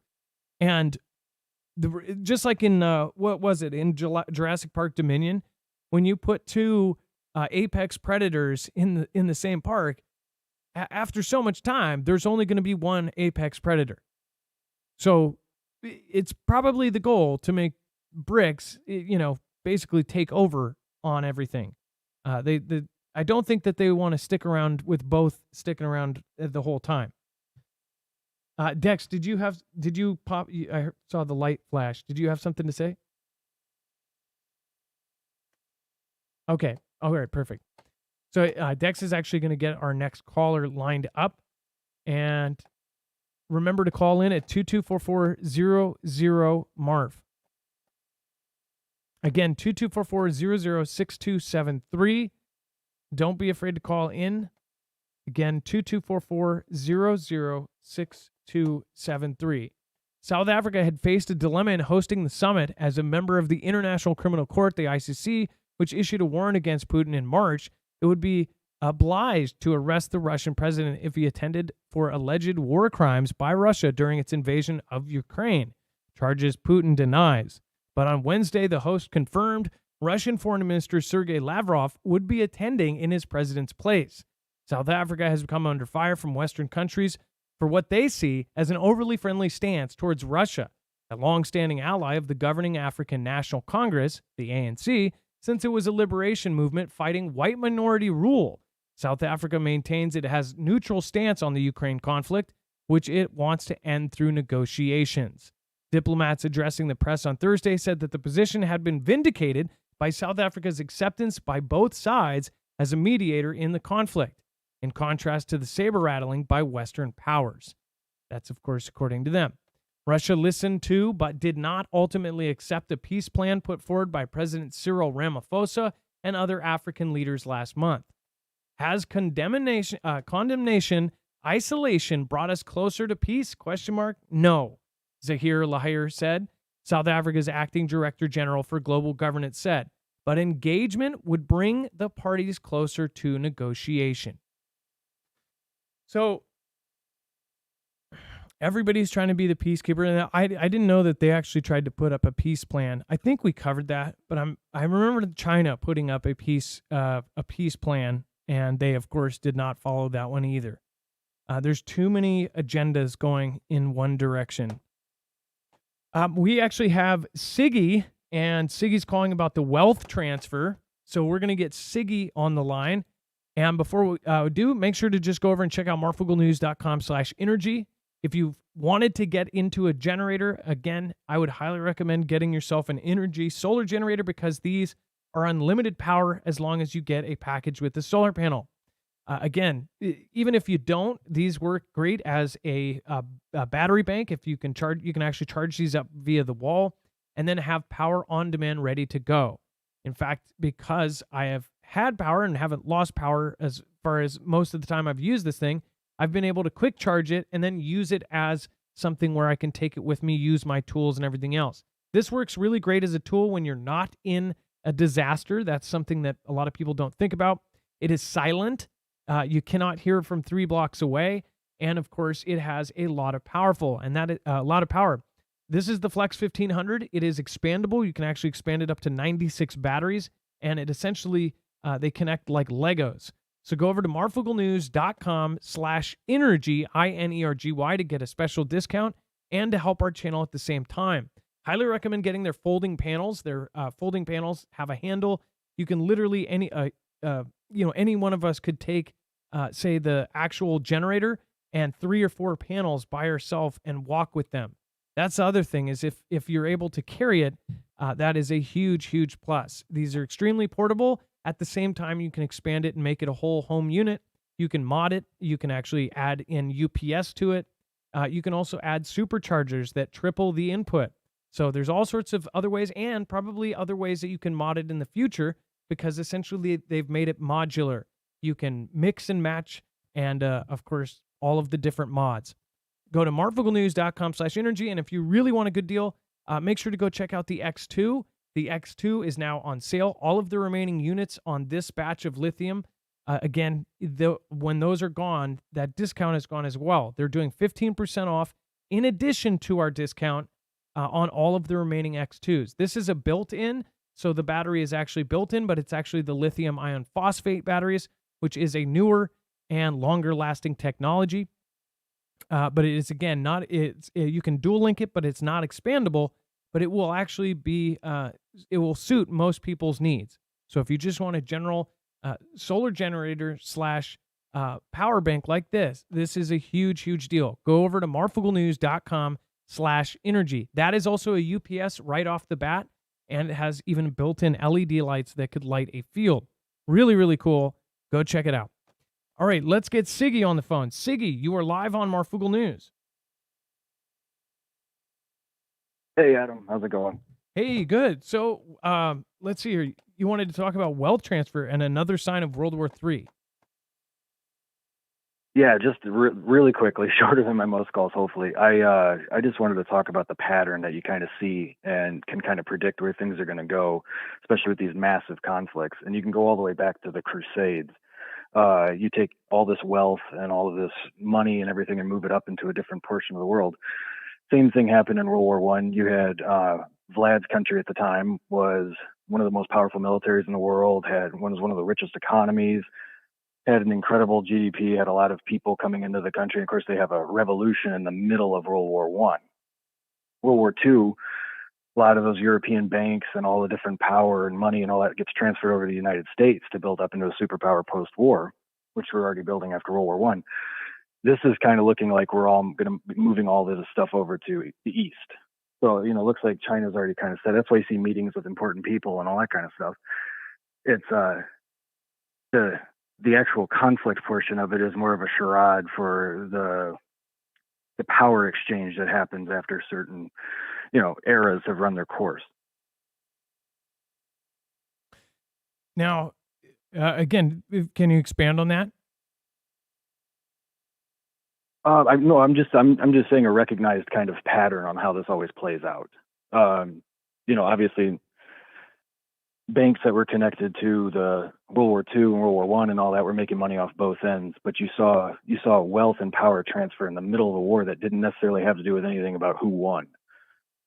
And just like in, in Jurassic Park Dominion, when you put two apex predators in the same park, after so much time, there's only going to be one apex predator. So it's probably the goal to make BRICS, basically take over on everything. I don't think that they want to stick around with both sticking around the whole time. Dex, did you pop? I saw the light flash. Did you have something to say? Okay. All right. Perfect. So Dex is actually going to get our next caller lined up. And remember to call in at 2244-00-MARF. Again, 2244-00-6273. Don't be afraid to call in. Again, 2244-00-6273. South Africa had faced a dilemma in hosting the summit as a member of the International Criminal Court, the ICC, which issued a warrant against Putin in March. It would be obliged to arrest the Russian president if he attended for alleged war crimes by Russia during its invasion of Ukraine, charges Putin denies. But on Wednesday, the host confirmed Russian Foreign Minister Sergei Lavrov would be attending in his president's place. South Africa has come under fire from Western countries for what they see as an overly friendly stance towards Russia, a long-standing ally of the governing African National Congress, the ANC, since it was a liberation movement fighting white minority rule. South Africa maintains it has neutral stance on the Ukraine conflict, which it wants to end through negotiations. Diplomats addressing the press on Thursday said that the position had been vindicated by South Africa's acceptance by both sides as a mediator in the conflict, in contrast to the saber-rattling by Western powers. That's, of course, according to them. Russia listened to, but did not ultimately accept a peace plan put forward by President Cyril Ramaphosa and other African leaders last month. Has condemnation, isolation brought us closer to peace? No, Zahir Lahir said. South Africa's acting director general for global governance said, but engagement would bring the parties closer to negotiation. So everybody's trying to be the peacekeeper, and I didn't know that they actually tried to put up a peace plan. I think we covered that, but I remember China putting up a peace plan, and they of course did not follow that one either. There's too many agendas going in one direction. We actually have Siggy, and Siggy's calling about the wealth transfer. So we're going to get Siggy on the line. And before we do, make sure to just go over and check out marfooglenews.com/energy. If you wanted to get into a generator, again, I would highly recommend getting yourself an energy solar generator because these are unlimited power as long as you get a package with the solar panel. Again, even if you don't, these work great as a battery bank. If you can charge, you can actually charge these up via the wall and then have power on demand ready to go. In fact, because I have had power and haven't lost power as far as most of the time I've used this thing, I've been able to quick charge it and then use it as something where I can take it with me, use my tools and everything else. This works really great as a tool when you're not in a disaster. That's something that a lot of people don't think about. It is silent. You cannot hear it from 3 blocks away. And of course, it has a lot of power. This is the Flex 1500. It is expandable. You can actually expand it up to 96 batteries. And it essentially, they connect like Legos. So go over to marfooglenews.com/energy, INERGY, to get a special discount and to help our channel at the same time. Highly recommend getting their folding panels. Their folding panels have a handle. You can literally, any one of us could take, say, the actual generator and 3 or 4 panels by ourselves and walk with them. That's the other thing is if you're able to carry it, that is a huge, huge plus. These are extremely portable. At the same time, you can expand it and make it a whole home unit. You can mod it. You can actually add in UPS to it. You can also add superchargers that triple the input. So there's all sorts of other ways and probably other ways that you can mod it in the future because essentially they've made it modular. You can mix and match and, of course, all of the different mods. Go to marfooglenews.com/energy, and if you really want a good deal, make sure to go check out the X2. The X2 is now on sale. All of the remaining units on this batch of lithium, again, when those are gone, that discount is gone as well. They're doing 15% off in addition to our discount on all of the remaining X2s. This is a built-in, so the battery is actually built in, but it's actually the lithium iron phosphate batteries, which is a newer and longer-lasting technology. But it is, again, you can dual link it, but it's not expandable. But it will actually be, it will suit most people's needs. So if you just want a general solar generator / power bank like this is a huge, huge deal. Go over to marfooglenews.com/energy. That is also a UPS right off the bat, and it has even built-in LED lights that could light a field. Really, really cool. Go check it out. All right, let's get Siggy on the phone. Siggy, you are live on Marfoogle News. Hey, Adam. How's it going? Hey, good. So let's see here. You wanted to talk about wealth transfer and another sign of World War III. Yeah, just really quickly, shorter than my most calls, hopefully. I just wanted to talk about the pattern that you kind of see and can kind of predict where things are going to go, especially with these massive conflicts. And you can go all the way back to the Crusades. You take all this wealth and all of this money and everything and move it up into a different portion of the world. Same thing happened in World War One. You had Vlad's country at the time was one of the most powerful militaries in the world, was one of the richest economies, had an incredible GDP, had a lot of people coming into the country. And of course, they have a revolution in the middle of World War One. World War Two, a lot of those European banks and all the different power and money and all that gets transferred over to the United States to build up into a superpower post-war, which we're already building after World War One. This is kind of looking like we're all going to be moving all this stuff over to the East. So, it looks like China's already kind of said, that's why you see meetings with important people and all that kind of stuff. It's the actual conflict portion of it is more of a charade for the power exchange that happens after certain, eras have run their course. Now, again, can you expand on that? I'm just saying a recognized kind of pattern on how this always plays out. Obviously, banks that were connected to the World War II and World War One and all that were making money off both ends, but you saw wealth and power transfer in the middle of the war that didn't necessarily have to do with anything about who won.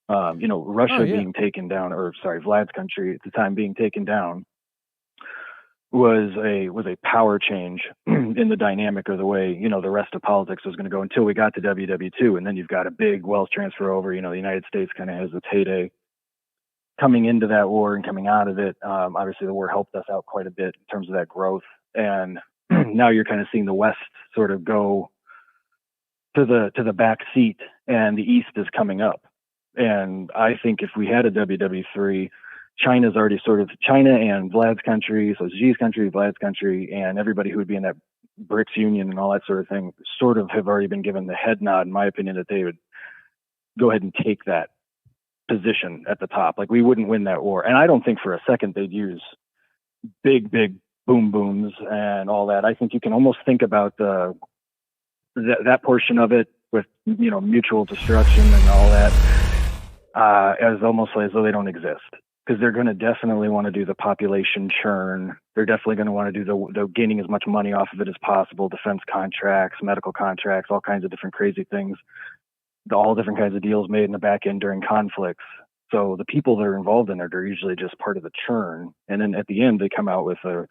Russia being taken down, Vlad's country at the time being taken down, was a power change in the dynamic of the way, the rest of politics was going to go until we got to WW2. And then you've got a big wealth transfer over, the United States kind of has its heyday coming into that war and coming out of it. Obviously the war helped us out quite a bit in terms of that growth. And now you're kind of seeing the West sort of go to the back seat and the East is coming up. And I think if we had a WW3, China and Vlad's country, so Xi's country, Vlad's country, and everybody who would be in that BRICS union and all that sort of thing sort of have already been given the head nod, in my opinion, that they would go ahead and take that position at the top. Like, we wouldn't win that war. And I don't think for a second they'd use big boom booms and all that. I think you can almost think about that portion of it with, mutual destruction and all that as almost as though they don't exist. Because they're going to definitely want to do the population churn. They're definitely going to want to do the gaining as much money off of it as possible, defense contracts, medical contracts, all kinds of different crazy things, all different kinds of deals made in the back end during conflicts. So the people that are involved in it are usually just part of the churn. And then at the end, they come out with a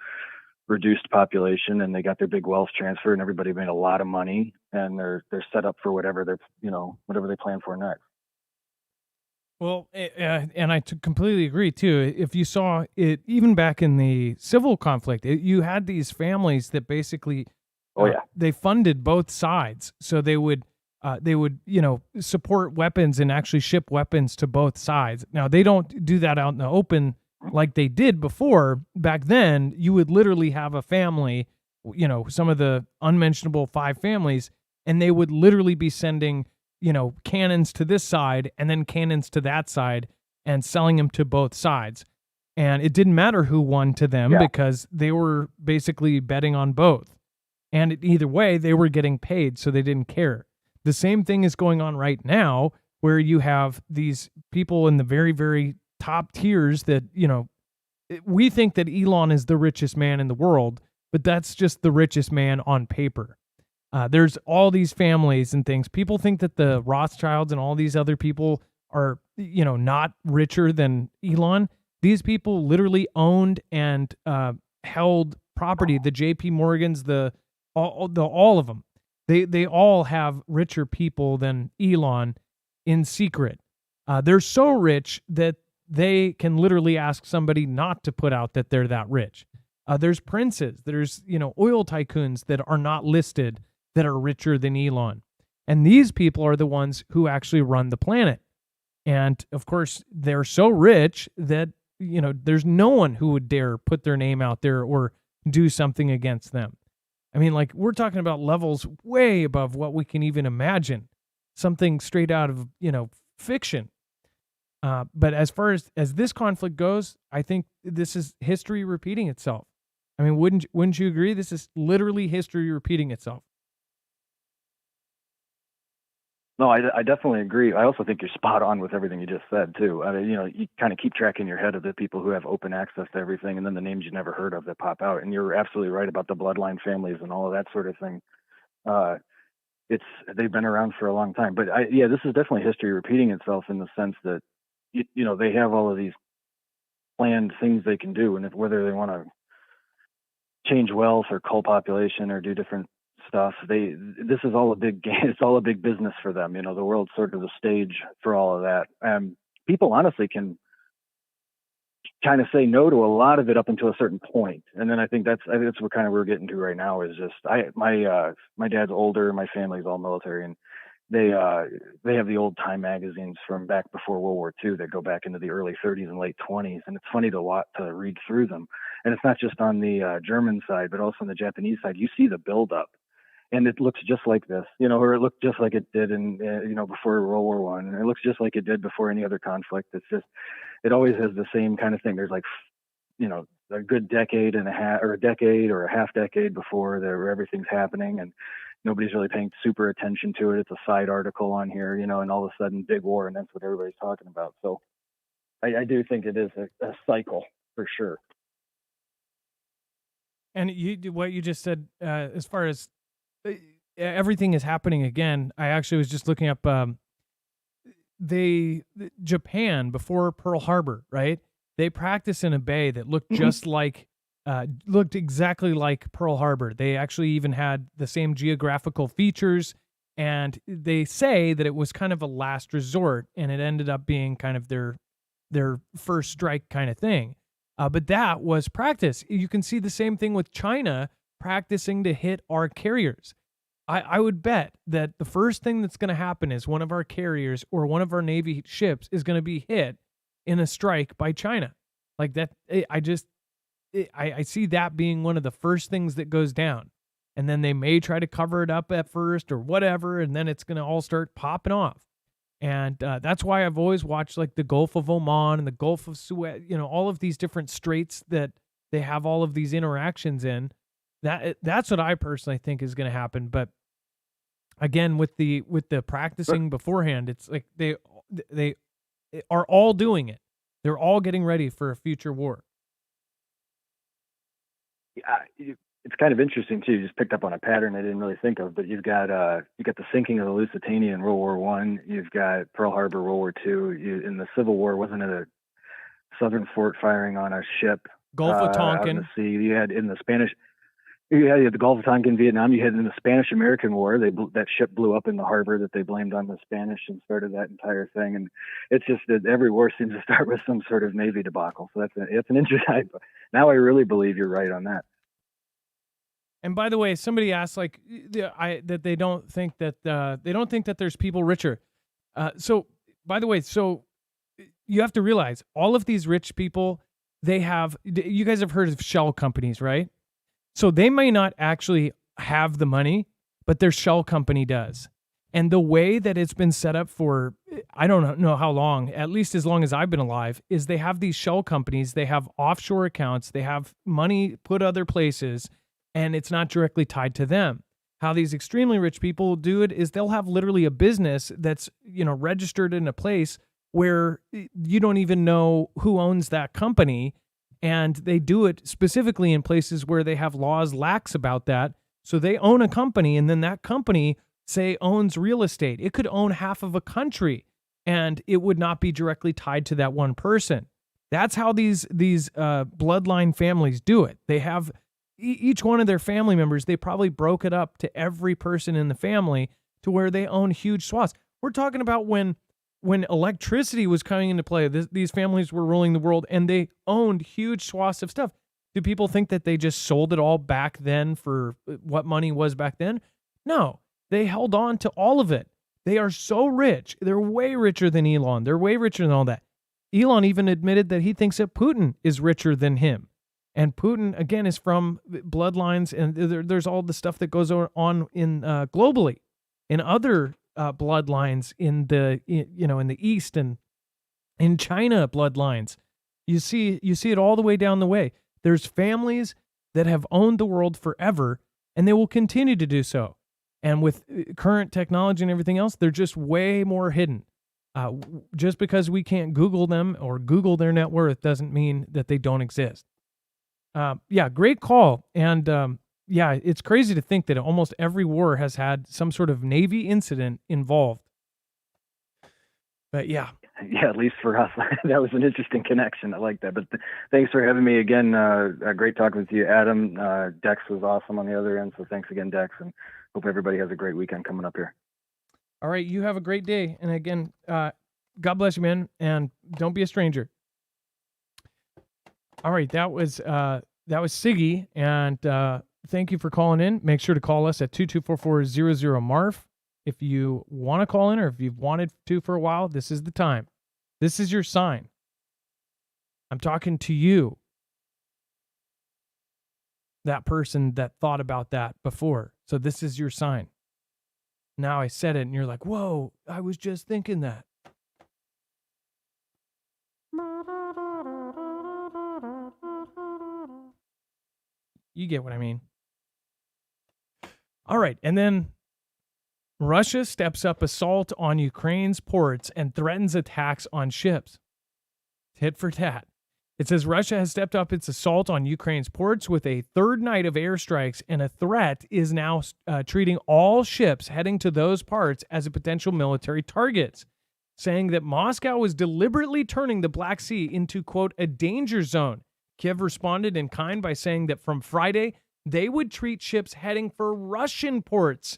reduced population and they got their big wealth transfer and everybody made a lot of money and they're set up for whatever they plan for next. Well, and I completely agree, too. If you saw it, even back in the civil conflict, you had these families that basically, they funded both sides. So they would, support weapons and actually ship weapons to both sides. Now, they don't do that out in the open like they did before. Back then, you would literally have a family, some of the unmentionable 5 families, and they would literally be sending cannons to this side and then cannons to that side and selling them to both sides. And it didn't matter who won to them because they were basically betting on both. And either way, they were getting paid, so they didn't care. The same thing is going on right now where you have these people in the very, very top tiers that, we think that Elon is the richest man in the world, but that's just the richest man on paper. There's all these families and things. People think that the Rothschilds and all these other people are, not richer than Elon. These people literally owned and held property. The JP Morgans, all of them. They all have richer people than Elon in secret. They're so rich that they can literally ask somebody not to put out that they're that rich. There's princes. There's oil tycoons that are not listed that are richer than Elon. And these people are the ones who actually run the planet. And of course, they're so rich that, there's no one who would dare put their name out there or do something against them. I mean, like, we're talking about levels way above what we can even imagine. Something straight out of, fiction. But as far as this conflict goes, I think this is history repeating itself. I mean, wouldn't you agree? This is literally history repeating itself. No, I definitely agree. I also think you're spot on with everything you just said too. I mean, you kind of keep track in your head of the people who have open access to everything, and then the names you never heard of that pop out. And you're absolutely right about the bloodline families and all of that sort of thing. Uh, they've been around for a long time. But this is definitely history repeating itself in the sense that they have all of these planned things they can do, and whether they want to change wealth or cull population or do different stuff, this is all a big game. It's all a big business for them. The world's sort of the stage for all of that. People honestly can kind of say no to a lot of it up until a certain point, and then I think that's what kind of we're getting to right now. Is just my dad's older, my family's all military, and they have the old time magazines from back before World War II that go back into the early 30s and late 20s, and it's funny to read through them. And it's not just on the German side, but also on the Japanese side. You see the buildup, and it looks just like this, or it looked just like it did in before World War One, and it looks just like it did before any other conflict. It always has the same kind of thing. There's like, a good decade and a half, or a decade or a half decade before where everything's happening, and nobody's really paying super attention to it. It's a side article on here, and all of a sudden big war, and that's what everybody's talking about. So I do think it is a cycle for sure. And what you just said, as far as everything is happening again, I actually was just looking up Japan before Pearl Harbor, right? They practiced in a bay that looked just looked exactly like Pearl Harbor. They actually even had the same geographical features, and they say that it was kind of a last resort, and it ended up being kind of their first strike kind of thing. But that was practice. You can see the same thing with China practicing to hit our carriers. I would bet that the first thing that's going to happen is one of our carriers or one of our Navy ships is going to be hit in a strike by China. Like that, I see that being one of the first things that goes down. And then they may try to cover it up at first or whatever, and then it's going to all start popping off. And that's why I've always watched like the Gulf of Oman and the Gulf of Suez, all of these different straits that they have all of these interactions in. That's what I personally think is going to happen. But again, with the practicing beforehand, it's like they are all doing it. They're all getting ready for a future war. It's kind of interesting too. You just picked up on a pattern I didn't really think of. But you've got the sinking of the Lusitania in World War One. You've got Pearl Harbor, World War Two. In the Civil War, wasn't it a Southern fort firing on a ship? Gulf of Tonkin. Out in the sea. You had in the Spanish. You had the Gulf of Tonkin, Vietnam. You had in the Spanish-American War, that ship blew up in the harbor that they blamed on the Spanish and started that entire thing. And it's just that every war seems to start with some sort of Navy debacle. So it's an interesting. Now I really believe you're right on that. And by the way, somebody asked that they don't think that there's people richer. So by the way, you have to realize all of these rich people, you guys have heard of shell companies, right? So they may not actually have the money, but their shell company does. And the way that it's been set up for, I don't know how long, at least as long as I've been alive, is they have these shell companies, they have offshore accounts, they have money put other places, and it's not directly tied to them. How these extremely rich people do it is they'll have literally a business that's, registered in a place where you don't even know who owns that company. And they do it specifically in places where they have laws lax about that. So they own a company, and then that company, say, owns real estate. It could own half of a country, and it would not be directly tied to that one person. That's how these bloodline families do it. They have each one of their family members, they probably broke it up to every person in the family to where they own huge swaths. We're talking about when electricity was coming into play, these families were ruling the world, and they owned huge swaths of stuff. Do people think that they just sold it all back then for what money was back then? No, they held on to all of it. They are so rich. They're way richer than Elon. They're way richer than all that. Elon even admitted that he thinks that Putin is richer than him. And Putin, again, is from bloodlines, and there's all the stuff that goes on in globally in other bloodlines in the in the East and in China bloodlines. You see it all the way down the way. There's families that have owned the world forever, and they will continue to do so. And with current technology and everything else, they're just way more hidden. Just because we can't Google them or Google their net worth doesn't mean that they don't exist. Yeah, great call. And yeah, it's crazy to think that almost every war has had some sort of Navy incident involved. But yeah. Yeah, at least for us, that was an interesting connection. I like that. But thanks for having me again. Great talking with you, Adam. Dex was awesome on the other end. So thanks again, Dex. And hope everybody has a great weekend coming up here. All right. You have a great day. And again, God bless you, man. And don't be a stranger. All right. That was Siggy. And thank you for calling in. Make sure to call us at 224-400-MARF. If you want to call in or if you've wanted to for a while, this is the time. This is your sign. I'm talking to you, that person that thought about that before. So this is your sign. Now I said it and you're like, whoa, I was just thinking that. You get what I mean. All right. And then Russia steps up assault on Ukraine's ports and threatens attacks on ships. Tit for tat. It says Russia has stepped up its assault on Ukraine's ports with a third night of airstrikes, and a threat is now treating all ships heading to those parts as a potential military targets, saying that Moscow is deliberately turning the Black Sea into, quote, a danger zone. Kiev responded in kind by saying that from Friday, they would treat ships heading for Russian ports,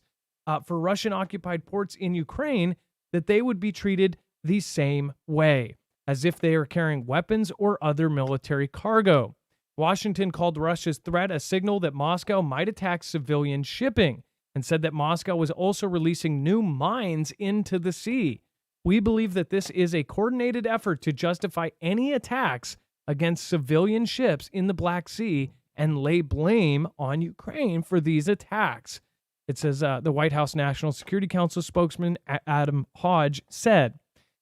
for Russian-occupied ports in Ukraine, that they would be treated the same way, as if they are carrying weapons or other military cargo. Washington called Russia's threat a signal that Moscow might attack civilian shipping, and said that Moscow was also releasing new mines into the sea. We believe that this is a coordinated effort to justify any attacks against civilian ships in the Black Sea and lay blame on Ukraine for these attacks. It says the White House National Security Council spokesman Adam Hodge said,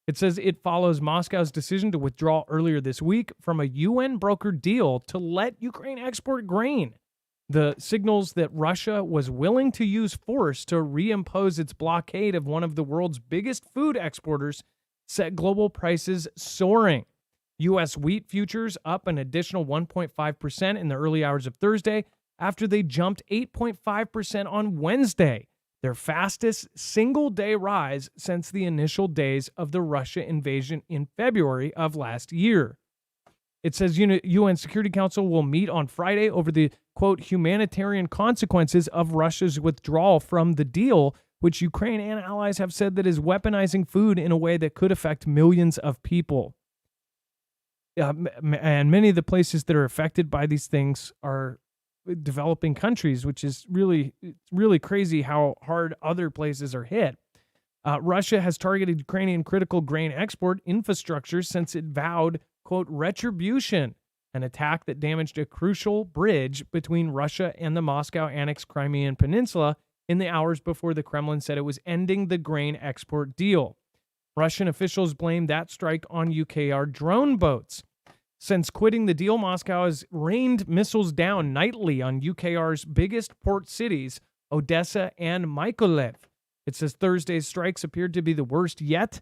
it says it follows Moscow's decision to withdraw earlier this week from a UN brokered deal to let Ukraine export grain. The signals that Russia was willing to use force to reimpose its blockade of one of the world's biggest food exporters set global prices soaring. U.S. wheat futures up an additional 1.5% in the early hours of Thursday, after they jumped 8.5% on Wednesday, their fastest single-day rise since the initial days of the Russia invasion in February of last year. It says UN Security Council will meet on Friday over the, quote, humanitarian consequences of Russia's withdrawal from the deal, which Ukraine and allies have said that is weaponizing food in a way that could affect millions of people. And many of the places that are affected by these things are developing countries, which is really crazy how hard other places are hit. Russia has targeted Ukrainian critical grain export infrastructure since it vowed, quote, retribution, an attack that damaged a crucial bridge between Russia and the Moscow-annexed Crimean Peninsula in the hours before the Kremlin said it was ending the grain export deal. Russian officials blamed that strike on UKR drone boats. Since quitting the deal, Moscow has rained missiles down nightly on UKR's biggest port cities, Odessa and Mykolaiv. It says Thursday's strikes appeared to be the worst yet,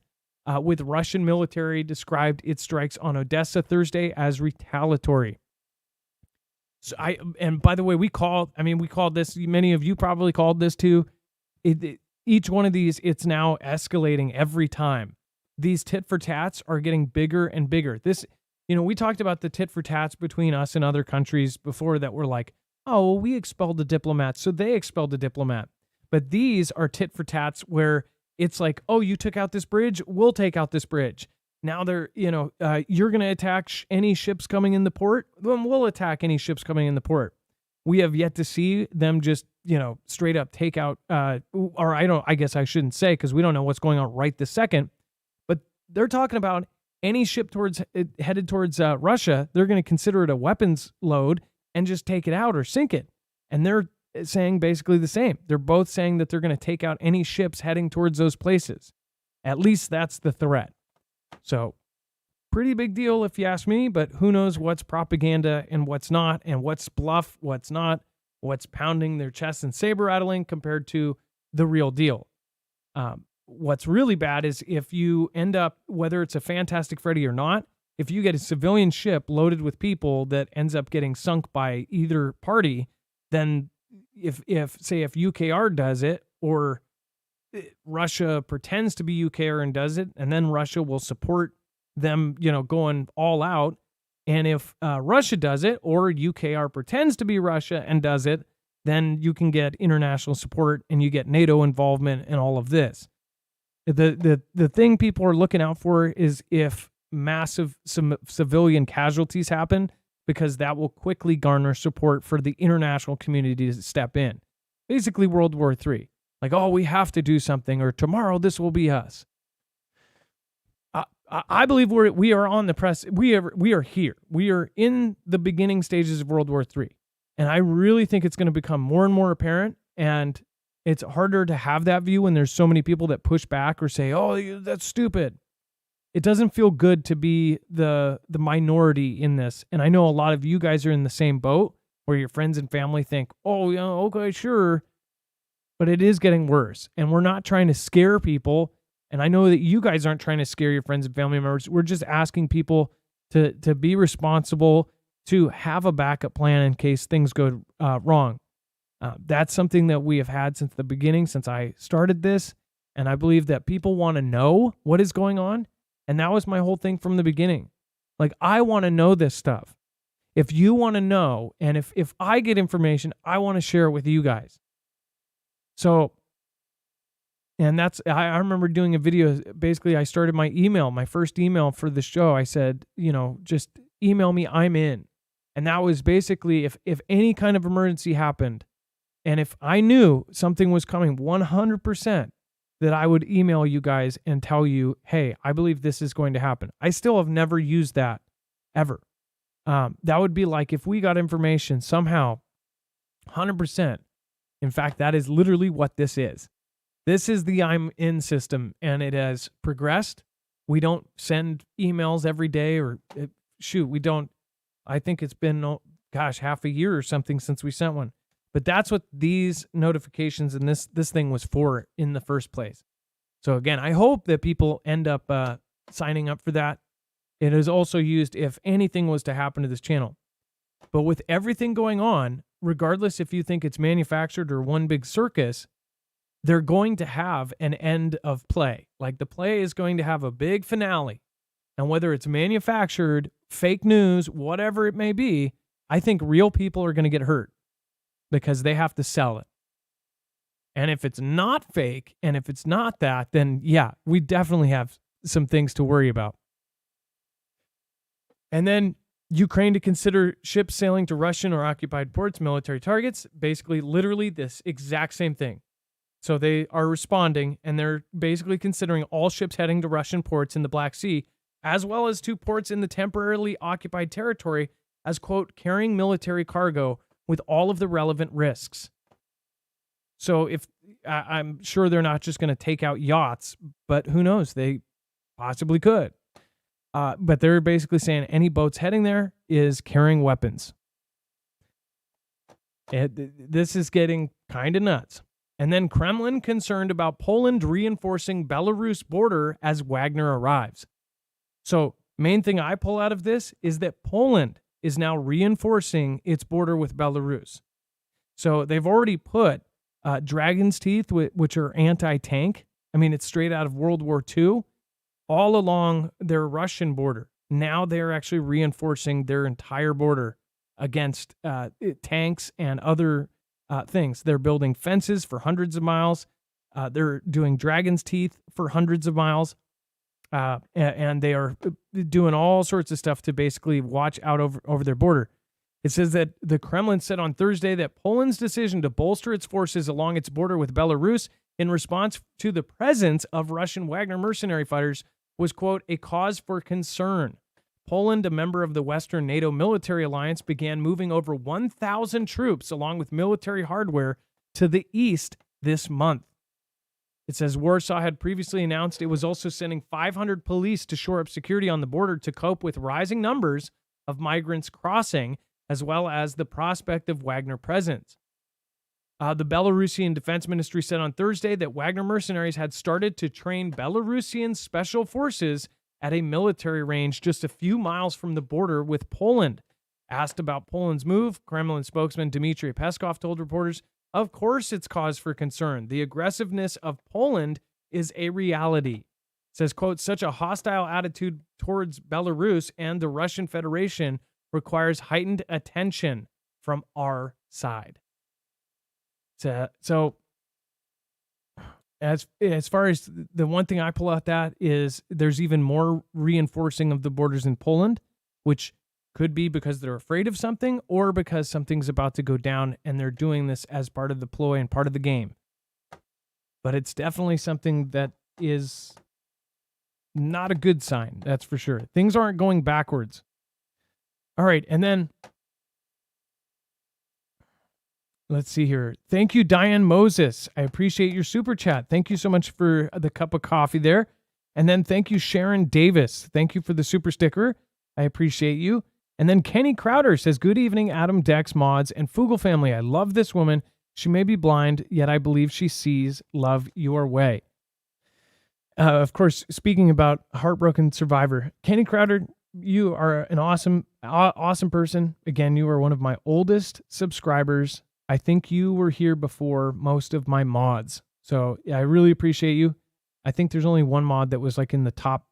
with Russian military described its strikes on Odessa Thursday as retaliatory. So and by the way, we called this, many of you probably called this too. Each one of these, it's now escalating every time. These tit for tats are getting bigger and bigger. We talked about the tit for tats between us and other countries before that were like, oh, well, we expelled the diplomat, so they expelled the diplomat. But these are tit for tats where it's like, oh, you took out this bridge, we'll take out this bridge. Now they're, you're going to attack any ships coming in the port, then we'll attack any ships coming in the port. We have yet to see them just, straight up take out, I guess I shouldn't say, because we don't know what's going on right this second, but they're talking about any ship headed towards Russia, they're going to consider it a weapons load and just take it out or sink it. And they're saying basically the same. They're both saying that they're going to take out any ships heading towards those places. At least that's the threat. So pretty big deal if you ask me, but who knows what's propaganda and what's not, and what's bluff, what's not, what's pounding their chest and saber rattling compared to the real deal. What's really bad is if you end up, whether it's a Fantastic Freddy or not, if you get a civilian ship loaded with people that ends up getting sunk by either party, then if UKR does it, or Russia pretends to be UKR and does it, and then Russia will support them, going all out. And if Russia does it, or UKR pretends to be Russia and does it, then you can get international support and you get NATO involvement and all of this. The thing people are looking out for is if massive civilian casualties happen, because that will quickly garner support for the international community to step in. Basically World War III. Like, oh, we have to do something, or tomorrow this will be us. I believe we are on the press. We are here. We are in the beginning stages of World War III. And I really think it's going to become more and more apparent. And it's harder to have that view when there's so many people that push back or say, oh, that's stupid. It doesn't feel good to be the minority in this. And I know a lot of you guys are in the same boat where your friends and family think, oh, yeah, okay, sure. But it is getting worse. And we're not trying to scare people. And I know that you guys aren't trying to scare your friends and family members. We're just asking people to be responsible, to have a backup plan in case things go wrong. That's something that we have had since the beginning, since I started this. And I believe that people want to know what is going on. And that was my whole thing from the beginning. Like, I want to know this stuff. If you want to know, and if I get information, I want to share it with you guys. So, and I remember doing a video. Basically, I started my first email for the show. I said, just email me, I'm in. And that was basically if any kind of emergency happened, and if I knew something was coming 100%, that I would email you guys and tell you, hey, I believe this is going to happen. I still have never used that ever. That would be like if we got information somehow, 100%. In fact, that is literally what this is. This is the I'm in system, and it has progressed. We don't send emails every day, we don't. I think it's been, half a year or something since we sent one. But that's what these notifications and this thing was for in the first place. So again, I hope that people end up signing up for that. It is also used if anything was to happen to this channel. But with everything going on, regardless if you think it's manufactured or one big circus, they're going to have an end of play. Like, the play is going to have a big finale. And whether it's manufactured, fake news, whatever it may be, I think real people are going to get hurt because they have to sell it. And if it's not fake, and if it's not that, then yeah, we definitely have some things to worry about. And then Ukraine to consider ships sailing to Russian or occupied ports, military targets, basically literally this exact same thing. So they are responding, and they're basically considering all ships heading to Russian ports in the Black Sea, as well as to ports in the temporarily occupied territory as, quote, carrying military cargo with all of the relevant risks. So if I'm sure they're not just going to take out yachts, but who knows? They possibly could. But they're basically saying any boats heading there is carrying weapons. This is getting kind of nuts. And then Kremlin concerned about Poland reinforcing Belarus border as Wagner arrives. So main thing I pull out of this is that Poland is now reinforcing its border with Belarus. So they've already put Dragon's Teeth, which are anti-tank. I mean, it's straight out of World War II, all along their Russian border. Now they're actually reinforcing their entire border against tanks and other things. They're building fences for hundreds of miles. They're doing Dragon's Teeth for hundreds of miles. And they are doing all sorts of stuff to basically watch out over their border. It says that the Kremlin said on Thursday that Poland's decision to bolster its forces along its border with Belarus in response to the presence of Russian Wagner mercenary fighters was, quote, a cause for concern. Poland, a member of the Western NATO military alliance, began moving over 1,000 troops along with military hardware to the east this month. It says Warsaw had previously announced it was also sending 500 police to shore up security on the border to cope with rising numbers of migrants crossing, as well as the prospect of Wagner presence. The Belarusian Defense Ministry said on Thursday that Wagner mercenaries had started to train Belarusian special forces at a military range just a few miles from the border with Poland. Asked about Poland's move, Kremlin spokesman Dmitry Peskov told reporters, "Of course it's cause for concern. The aggressiveness of Poland is a reality." Says, quote, "Such a hostile attitude towards Belarus and the Russian Federation requires heightened attention from our side." So as far as the one thing I pull out that is there's even more reinforcing of the borders in Poland, which could be because they're afraid of something or because something's about to go down and they're doing this as part of the ploy and part of the game. But it's definitely something that is not a good sign, that's for sure. Things aren't going backwards. All right, and then let's see here. Thank you, Diane Moses. I appreciate your super chat. Thank you so much for the cup of coffee there. And then thank you, Sharon Davis. Thank you for the super sticker. I appreciate you. And then Kenny Crowder says, "Good evening, Adam, Dex, Mods, and Fugel family. I love this woman. She may be blind, yet I believe she sees love your way." Of course, speaking about Heartbroken Survivor, Kenny Crowder, you are an awesome person. Again, you are one of my oldest subscribers. I think you were here before most of my mods. So yeah, I really appreciate you. I think there's only one mod that was like in the top,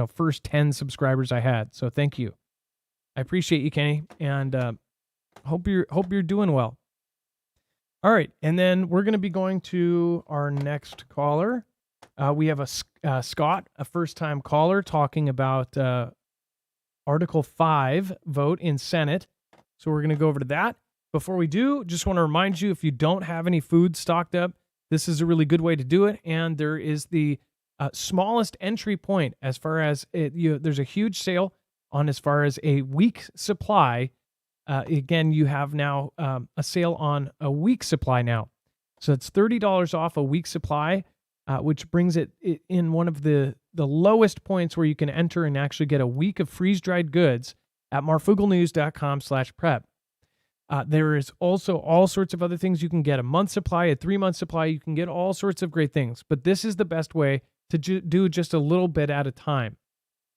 first 10 subscribers I had. So thank you. I appreciate you, Kenny, and hope you're doing well. All right, and then we're going to be going to our next caller. We have a Scott, a first-time caller, talking about Article 5 vote in Senate. So we're going to go over to that. Before we do, just want to remind you, if you don't have any food stocked up, this is a really good way to do it. And there is the smallest entry point as far as there's a huge sale on as far as a week supply. Again, you have now a sale on a week supply now. So it's $30 off a week supply, which brings it in one of the lowest points where you can enter and actually get a week of freeze-dried goods at marfugelnews.com/prep. There is also all sorts of other things. You can get a month supply, a 3-month supply. You can get all sorts of great things. But this is the best way to do just a little bit at a time.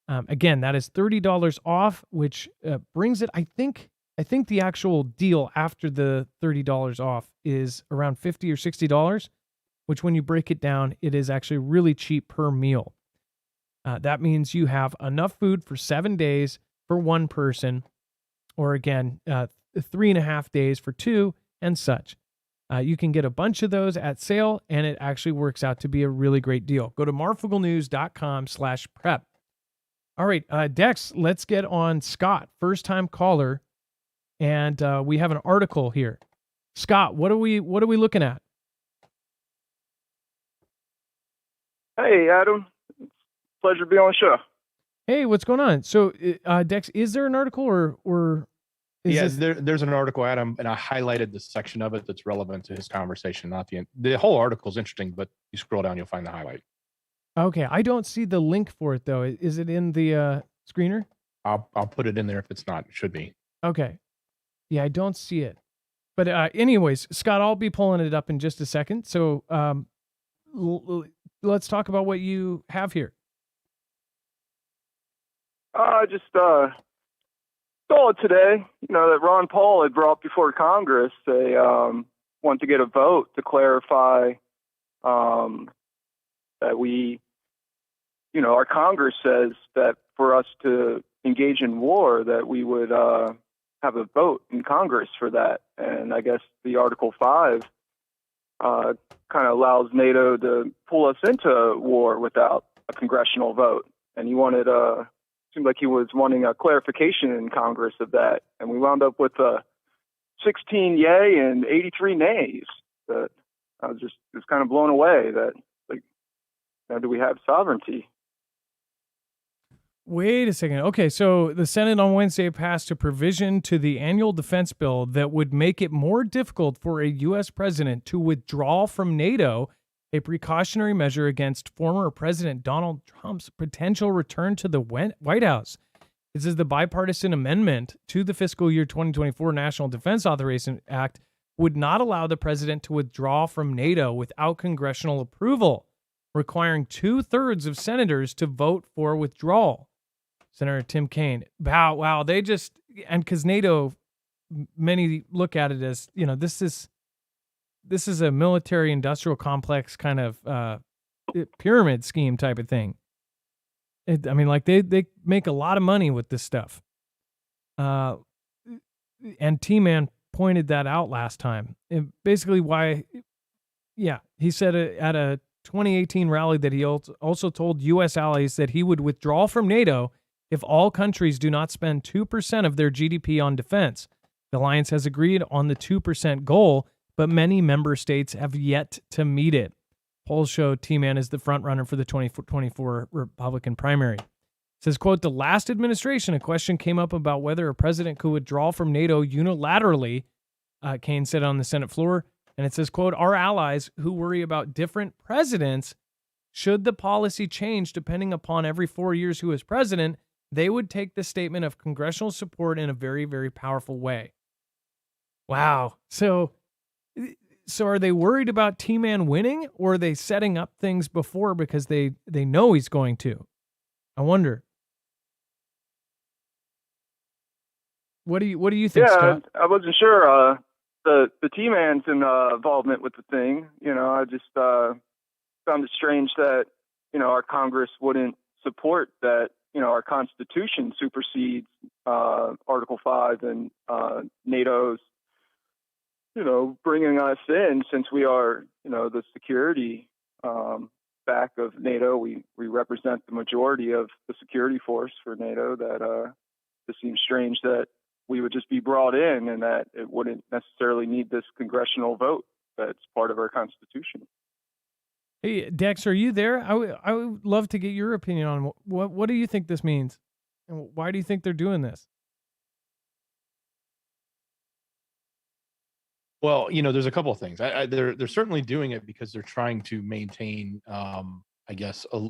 Again, that is $30 off, which brings it, I think the actual deal after the $30 off is around $50 or $60, which when you break it down, it is actually really cheap per meal. That means you have enough food for 7 days for one person, or again, 3.5 days for two and such. You can get a bunch of those at sale, and it actually works out to be a really great deal. Go to marfugelnews.com/prep. All right, Dex, let's get on Scott, first-time caller, and we have an article here. Scott, what are we looking at? Hey, Adam. Pleasure to be on the show. Hey, what's going on? So, Dex, is there an article or is this... there's an article, Adam, and I highlighted the section of it that's relevant to his conversation, not the end. The whole article is interesting, but you scroll down, you'll find the highlight. Okay, I don't see the link for it, though. Is it in the screener? I'll put it in there if it's not. It should be. Okay. Yeah, I don't see it. But anyways, Scott, I'll be pulling it up in just a second. So let's talk about what you have here. I just saw it today, that Ron Paul had brought before Congress. They want to get a vote to clarify that we, our Congress says that for us to engage in war, that we would have a vote in Congress for that. And I guess the Article 5 kind of allows NATO to pull us into war without a congressional vote. And he wanted seemed like he was wanting a clarification in Congress of that. And we wound up with 16 yay and 83 nays. That I was kind of blown away that, do we have sovereignty? Wait a second. Okay, so the Senate on Wednesday passed a provision to the annual defense bill that would make it more difficult for a U.S. president to withdraw from NATO, a precautionary measure against former President Donald Trump's potential return to the White House. This is the bipartisan amendment to the fiscal year 2024 National Defense Authorization Act would not allow the president to withdraw from NATO without congressional approval, requiring 2/3 of senators to vote for withdrawal. Senator Tim Kaine. Wow. They just, and because NATO, many look at it as, this is a military industrial complex kind of pyramid scheme type of thing. They make a lot of money with this stuff. And T-Man pointed that out last time. And basically he said at a 2018 rally that he also told U.S. allies that he would withdraw from NATO if all countries do not spend 2% of their GDP on defense. The alliance has agreed on the 2% goal, but many member states have yet to meet it. Polls show T-Man is the front runner for the 2024 Republican primary. It says, quote, the last administration, a question came up about whether a president could withdraw from NATO unilaterally, Kaine said on the Senate floor. And it says, quote, our allies who worry about different presidents, should the policy change depending upon every 4 years who is president, they would take the statement of congressional support in a very, very powerful way. Wow. So are they worried about T-Man winning, or are they setting up things before because they know he's going to? I wonder. What do you think, Scott? I wasn't sure. The T-Man's involvement with the thing, I just found it strange that, our Congress wouldn't support that, our Constitution supersedes Article 5 and NATO's, bringing us in, since we are, the security back of NATO. We represent the majority of the security force for NATO. That it seems strange that we would just be brought in and that it wouldn't necessarily need this congressional vote that's part of our Constitution. Hey, Dex, are you there? I would love to get your opinion on what do you think this means? And why do you think they're doing this? Well, there's a couple of things. They're certainly doing it because they're trying to maintain,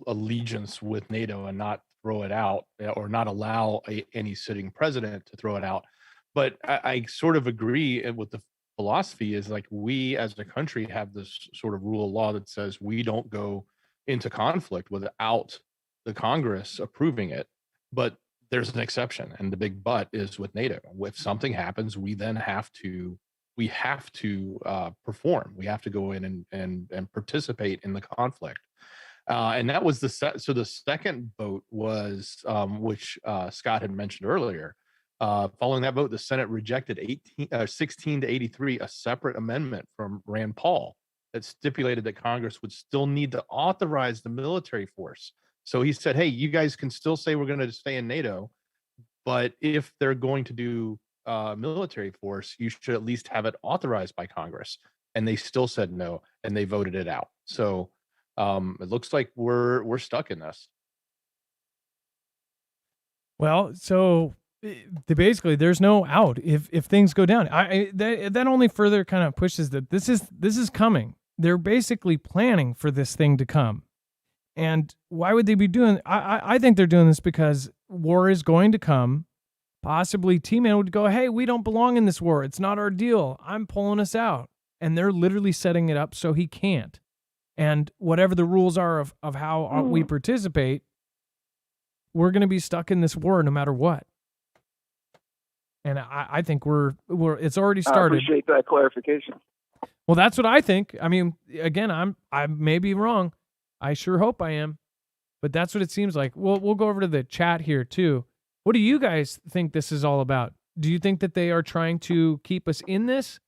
allegiance with NATO and not throw it out, or not allow any sitting president to throw it out. But I sort of agree with the philosophy is like, we as a country have this sort of rule of law that says we don't go into conflict without the Congress approving it. But there's an exception, and the big but is with NATO. If something happens, we then have to perform. We have to go in and participate in the conflict. And that was the second vote was, which Scott had mentioned earlier. Following that vote, the Senate rejected 16 to 83, a separate amendment from Rand Paul that stipulated that Congress would still need to authorize the military force. So he said, hey, you guys can still say we're going to stay in NATO, but if they're going to do military force, you should at least have it authorized by Congress. And they still said no, and they voted it out. So it looks like we're stuck in this. Well, so basically, there's no out if things go down. That only further kind of pushes that this is coming. They're basically planning for this thing to come. And why would they be doing? I think they're doing this because war is going to come. Possibly T-Man would go, hey, we don't belong in this war. It's not our deal. I'm pulling us out. And they're literally setting it up so he can't. And whatever the rules are of how we participate, we're going to be stuck in this war no matter what. And I think we're it's already started. I appreciate that clarification. Well, that's what I think. I mean, again, I may be wrong. I sure hope I am. But that's what it seems like. We'll go over to the chat here too. What do you guys think this is all about? Do you think that they are trying to keep us in this?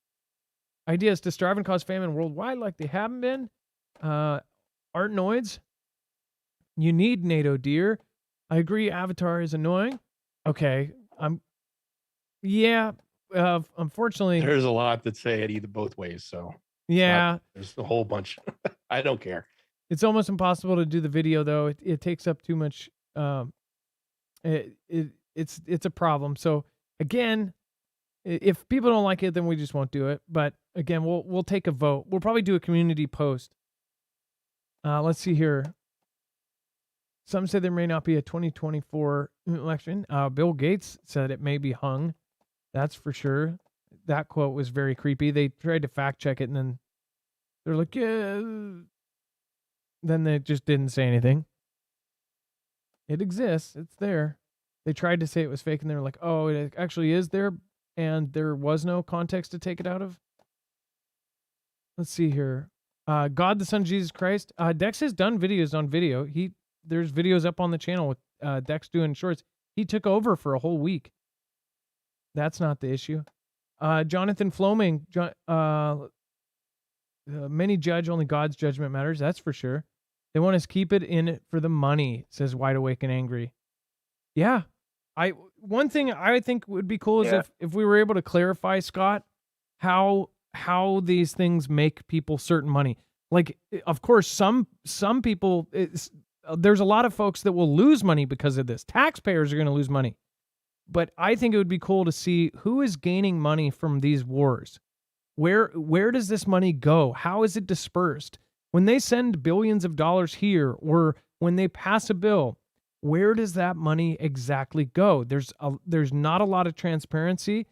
Ideas to starve and cause famine worldwide like they haven't been? Artnoids? You need NATO, dear. I agree, Avatar is annoying. Okay, unfortunately. There's a lot that say it either both ways, so. Yeah. There's a whole bunch. I don't care. It's almost impossible to do the video, though. It takes up too much. It's a problem. So again, if people don't like it, then we just won't do it. But again, we'll take a vote. We'll probably do a community post. Let's see here. Some say there may not be a 2024 election. Bill Gates said it may be hung. That's for sure. that quote was very creepy. They tried to fact check it, and then they're like, yeah. Then they just didn't say anything. It exists. It's there. They tried to say it was fake, and they were like, oh, it actually is there, and there was no context to take it out of. Let's see here. God the Son Jesus Christ. Dex has done videos on video. There's videos up on the channel with Dex doing shorts. He took over for a whole week. That's not the issue. Jonathan Floming. Many judge, only God's judgment matters. That's for sure. They want us to keep it in it for the money, says Wide Awake and Angry. Yeah. One thing I think would be cool is if we were able to clarify, Scott, how these things make people certain money. Like, of course, some people, there's a lot of folks that will lose money because of this. Taxpayers are going to lose money. But I think it would be cool to see who is gaining money from these wars. Where does this money go? How is it dispersed? When they send billions of dollars here, or when they pass a bill, where does that money exactly go? There's not a lot of transparency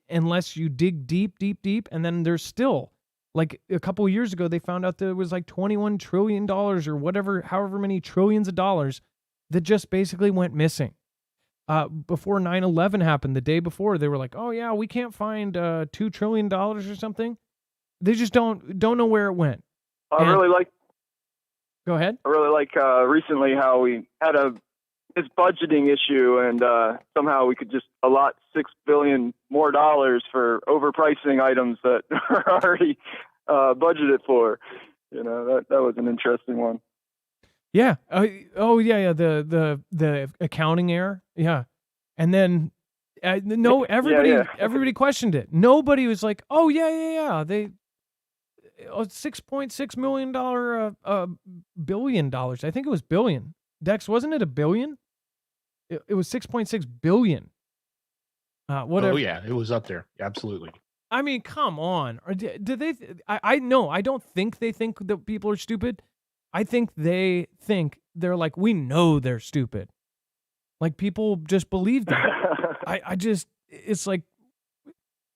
unless you dig deep, deep, deep. And then there's still, like a couple of years ago, they found out there was like $21 trillion or whatever, however many trillions of dollars that just basically went missing. Before 9/11 happened, the day before, they were like, oh yeah, we can't find $2 trillion or something. They just don't know where it went. I really like. Go ahead. I really like recently how we had this budgeting issue, and somehow we could just allot $6 billion more for overpricing items that are already budgeted for. You know, that was an interesting one. Yeah. Yeah. The accounting error. Yeah. And then everybody questioned it. Nobody was like, oh yeah. They $6.6 million $1 billion. I think it was billion. Dex, wasn't it $1 billion? It was 6.6 billion. Whatever. Oh yeah, it was up there. Absolutely. I mean, come on. Did they? I no. I don't think they think that people are stupid. I think they're like, we know they're stupid. Like, people just believe that. It's like,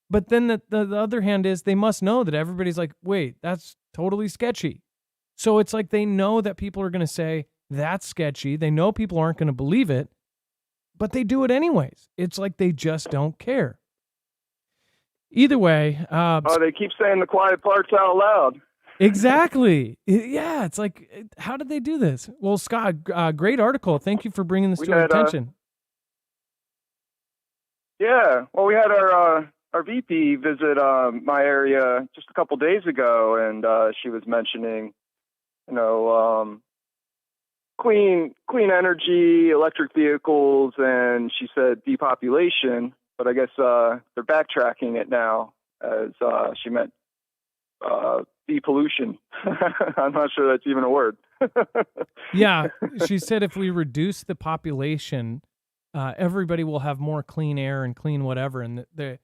but then the other hand is they must know that everybody's like, wait, that's totally sketchy. So it's like they know that people are going to say that's sketchy. They know people aren't going to believe it, but they do it anyways. It's like they just don't care. Either way. They keep saying the quiet parts out loud. Exactly. Yeah, it's like, how did they do this? Well, Scott, great article. Thank you for bringing this to our attention. Yeah, well, we had our VP visit my area just a couple days ago, and she was mentioning, clean energy, electric vehicles, and she said depopulation, but I guess they're backtracking it now, as she meant depollution. I'm not sure that's even a word. Yeah, she said if we reduce the population, everybody will have more clean air and clean whatever. And they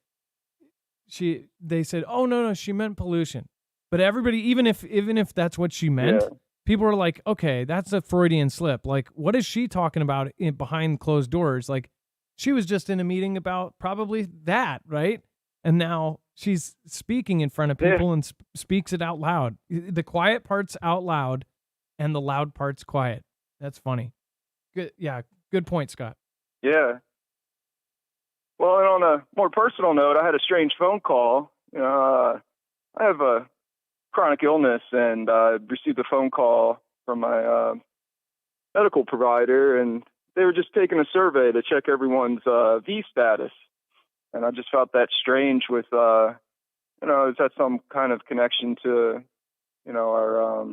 said, oh no, she meant pollution. But everybody, even if that's what she meant, people are like, okay, that's a Freudian slip. Like, what is she talking about behind closed doors? Like, she was just in a meeting about probably that, right? And now she's speaking in front of people and speaks it out loud. The quiet part's out loud and the loud part's quiet. That's funny. Good. Yeah. Good point, Scott. Yeah. Well, and on a more personal note, I had a strange phone call. I have a chronic illness, and I received a phone call from my medical provider, and they were just taking a survey to check everyone's V status. And I just felt that strange with, is that some kind of connection to, our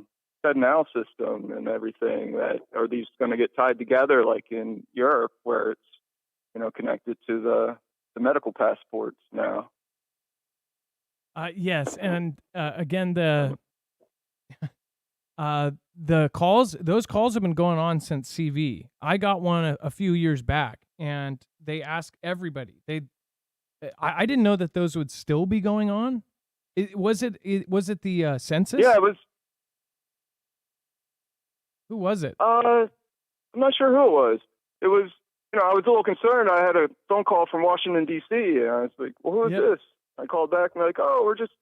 FedNow system and everything? That are these going to get tied together like in Europe, where it's, connected to the medical passports now? Yes, and again, those calls have been going on since CV. I got one a few years back, and they ask everybody. I didn't know that those would still be going on. Was it the census? Yeah, it was. Who was it? I'm not sure who it was. It was, I was a little concerned. I had a phone call from Washington, D.C., and I was like, well, who is this? I called back and they're like, oh, we're just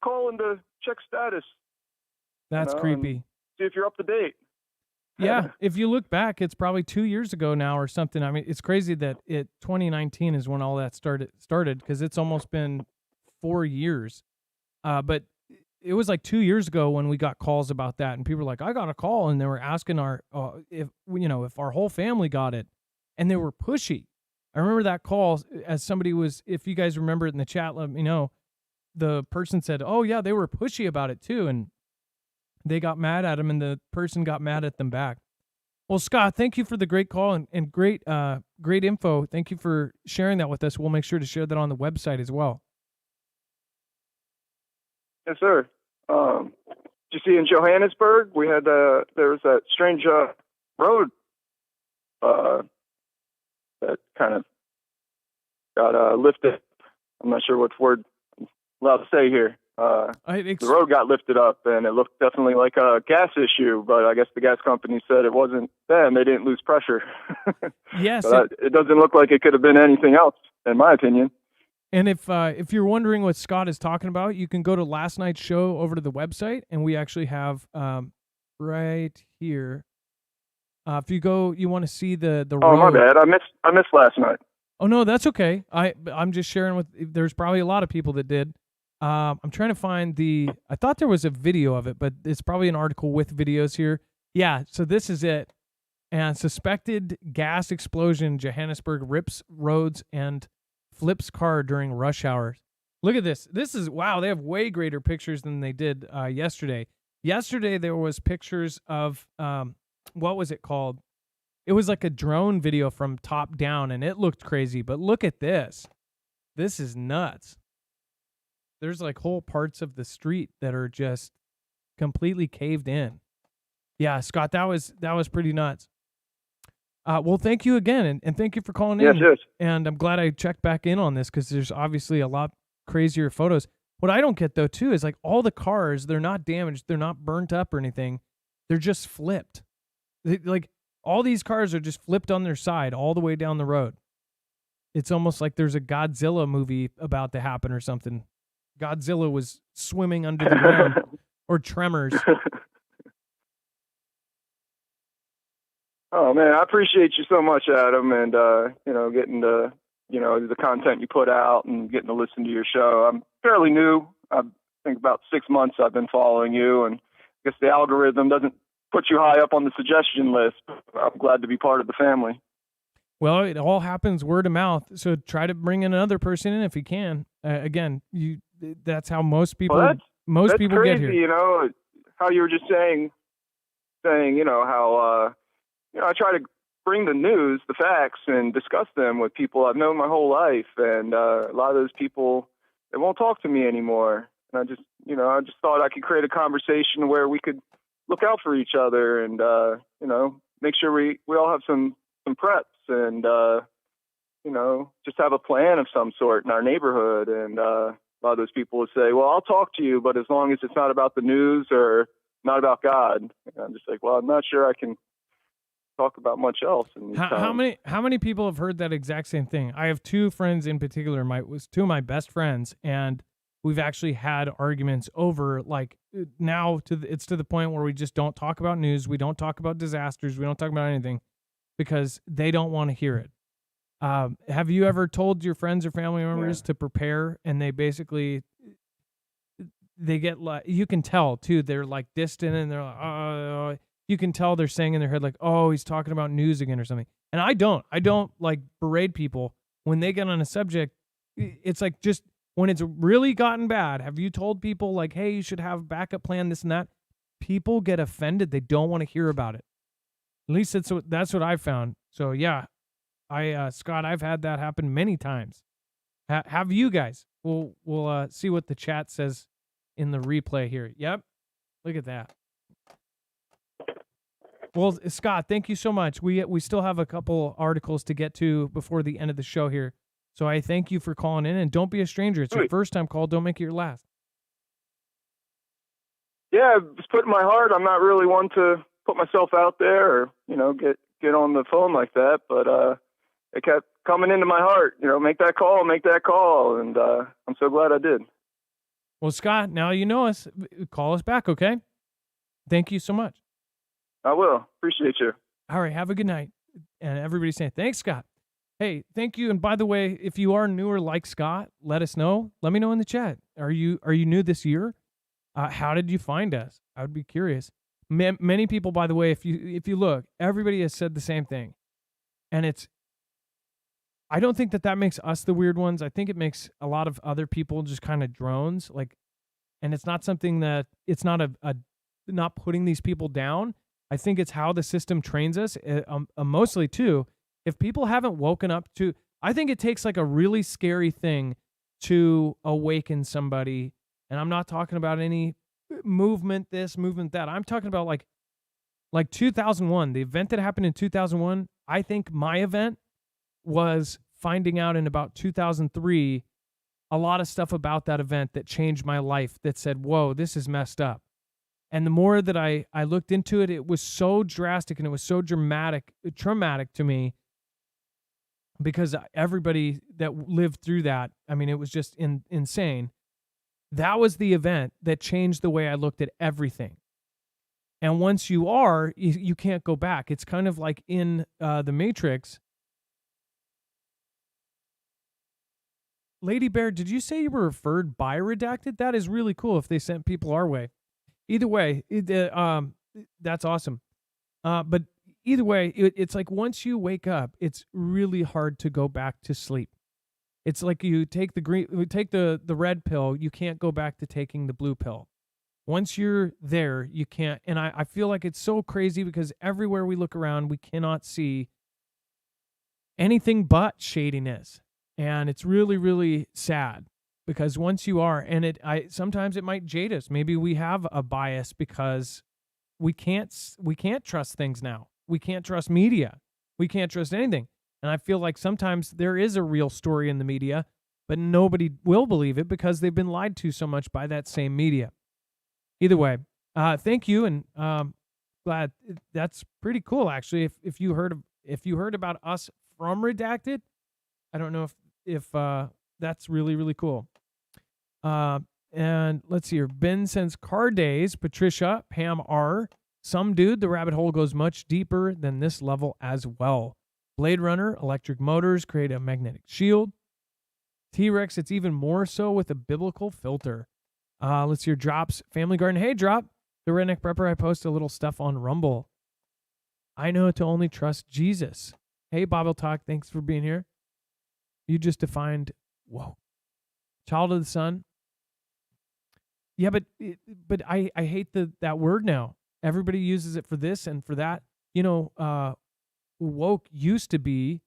calling to check status. That's and creepy. see if you're up to date. Yeah, if you look back, it's probably 2 years ago now or something. I mean, it's crazy that 2019 is when all that started because it's almost been 4 years. But it was like 2 years ago when we got calls about that, and people were like, "I got a call," and they were asking our if our whole family got it, and they were pushy. I remember that call as somebody was. If you guys remember it in the chat, let me know. The person said, "Oh yeah, they were pushy about it too," and they got mad at him, and the person got mad at them back. Well, Scott, thank you for the great call and great info. Thank you for sharing that with us. We'll make sure to share that on the website as well. Yes, sir. Did you see in Johannesburg, we had there was that strange road that kind of got lifted. I'm not sure what word I'm allowed to say here. The road got lifted up, and it looked definitely like a gas issue, but I guess the gas company said it wasn't them. They didn't lose pressure. Yes. It doesn't look like it could have been anything else, in my opinion. And if you're wondering what Scott is talking about, you can go to last night's show over to the website, and we actually have right here. If you go, you want to see the road. Oh, my bad. I missed last night. Oh no, that's okay. I'm just sharing with. There's probably a lot of people that did. I'm trying to find I thought there was a video of it, but it's probably an article with videos here. Yeah, so this is it. And suspected gas explosion, Johannesburg rips roads and flips car during rush hours. Look at this. This is, wow, they have way greater pictures than they did yesterday. Yesterday, there was pictures of, what was it called? It was like a drone video from top down, and it looked crazy. But look at this. This is nuts. There's like whole parts of the street that are just completely caved in. Yeah, Scott, that was pretty nuts. Well, thank you again, and thank you for calling in. Yes. And I'm glad I checked back in on this because there's obviously a lot crazier photos. What I don't get, though, too, is like all the cars, they're not damaged. They're not burnt up or anything. They're just flipped. Like all these cars are just flipped on their side all the way down the road. It's almost like there's a Godzilla movie about to happen or something. Godzilla was swimming under the ground or Tremors. Oh man, I appreciate you so much, Adam, and getting the content you put out and getting to listen to your show. I'm fairly new. I think about 6 months I've been following you, and I guess the algorithm doesn't put you high up on the suggestion list. I'm glad to be part of the family. Well, it all happens word of mouth. So try to bring another person in if you can. Again, that's how most people That's people crazy, get here. You know, how you were just saying, how I try to bring the news, the facts, and discuss them with people I've known my whole life, and a lot of those people, they won't talk to me anymore. And I just thought I could create a conversation where we could look out for each other and make sure we all have some preps and just have a plan of some sort in our neighborhood. And a lot of those people would say, well, I'll talk to you, but as long as it's not about the news or not about God. And I'm just like, well, I'm not sure I can talk about much else. How many people have heard that exact same thing? I have two friends in particular, two of my best friends, and we've actually had arguments over, like, now it's to the point where we just don't talk about news, we don't talk about disasters, we don't talk about anything because they don't want to hear it. Have you ever told your friends or family members to prepare, and they basically get like, you can tell too, they're like distant and they're like, you can tell they're saying in their head like, oh, he's talking about news again or something. And I don't like berate people when they get on a subject. It's like, just when it's really gotten bad, have you told people like, hey, you should have a backup plan, this and that? People get offended. They don't want to hear about it. At least that's what I've found. So yeah, Scott, I've had that happen many times. Have you guys? We'll see what the chat says in the replay here. Yep. Look at that. Well, Scott, thank you so much. We still have a couple articles to get to before the end of the show here. So I thank you for calling in, and don't be a stranger. It's your first time call. Don't make it your last. Yeah, it's put in my heart. I'm not really one to put myself out there or, get on the phone like that. But it kept coming into my heart, make that call. And I'm so glad I did. Well, Scott, now you know us. Call us back, okay? Thank you so much. I will. Appreciate you. All right, have a good night. And everybody's saying, thanks, Scott. Hey, thank you. And by the way, if you are newer like Scott, let us know. Let me know in the chat. Are you new this year? How did you find us? I would be curious. Many people, by the way, if you look, everybody has said the same thing. And I don't think that makes us the weird ones. I think it makes a lot of other people just kind of drones. And it's not something that, it's not not putting these people down. I think it's how the system trains us, mostly too. If people haven't woken up to, I think it takes like a really scary thing to awaken somebody. And I'm not talking about any movement, this, movement, that. I'm talking about like 2001, the event that happened in 2001. I think my event was finding out in about 2003, a lot of stuff about that event that changed my life, that said, whoa, this is messed up. And the more that I looked into it, it was so drastic and it was so traumatic to me, because everybody that lived through that, I mean, it was just insane. That was the event that changed the way I looked at everything. And once you can't go back. It's kind of like in the Matrix. Lady Bear, did you say you were referred by Redacted? That is really cool if they sent people our way. Either way, that's awesome. But either way, it's like once you wake up, it's really hard to go back to sleep. It's like you take the red pill, you can't go back to taking the blue pill. Once you're there, you can't. And I feel like it's so crazy because everywhere we look around, we cannot see anything but shadiness. And it's really, really sad. Because once you are, and sometimes it might jade us. Maybe we have a bias because we can't trust things now. We can't trust media. We can't trust anything. And I feel like sometimes there is a real story in the media, but nobody will believe it because they've been lied to so much by that same media. Either way, thank you, and glad. That's pretty cool, actually. If you heard about us from Redacted, I don't know if that's really, really cool. And let's see here. Ben sends car days. Patricia, Pam R. Some dude, the rabbit hole goes much deeper than this level as well. Blade Runner, electric motors create a magnetic shield. T-Rex, it's even more so with a biblical filter. Let's hear Drops. Family Garden. Hey, Drop. The Redneck Prepper, I post a little stuff on Rumble. I know to only trust Jesus. Hey, Bible Talk. Thanks for being here. You just defined, whoa. Child of the Sun. Yeah, but I hate that word now. Everybody uses it for this and for that. Woke used to be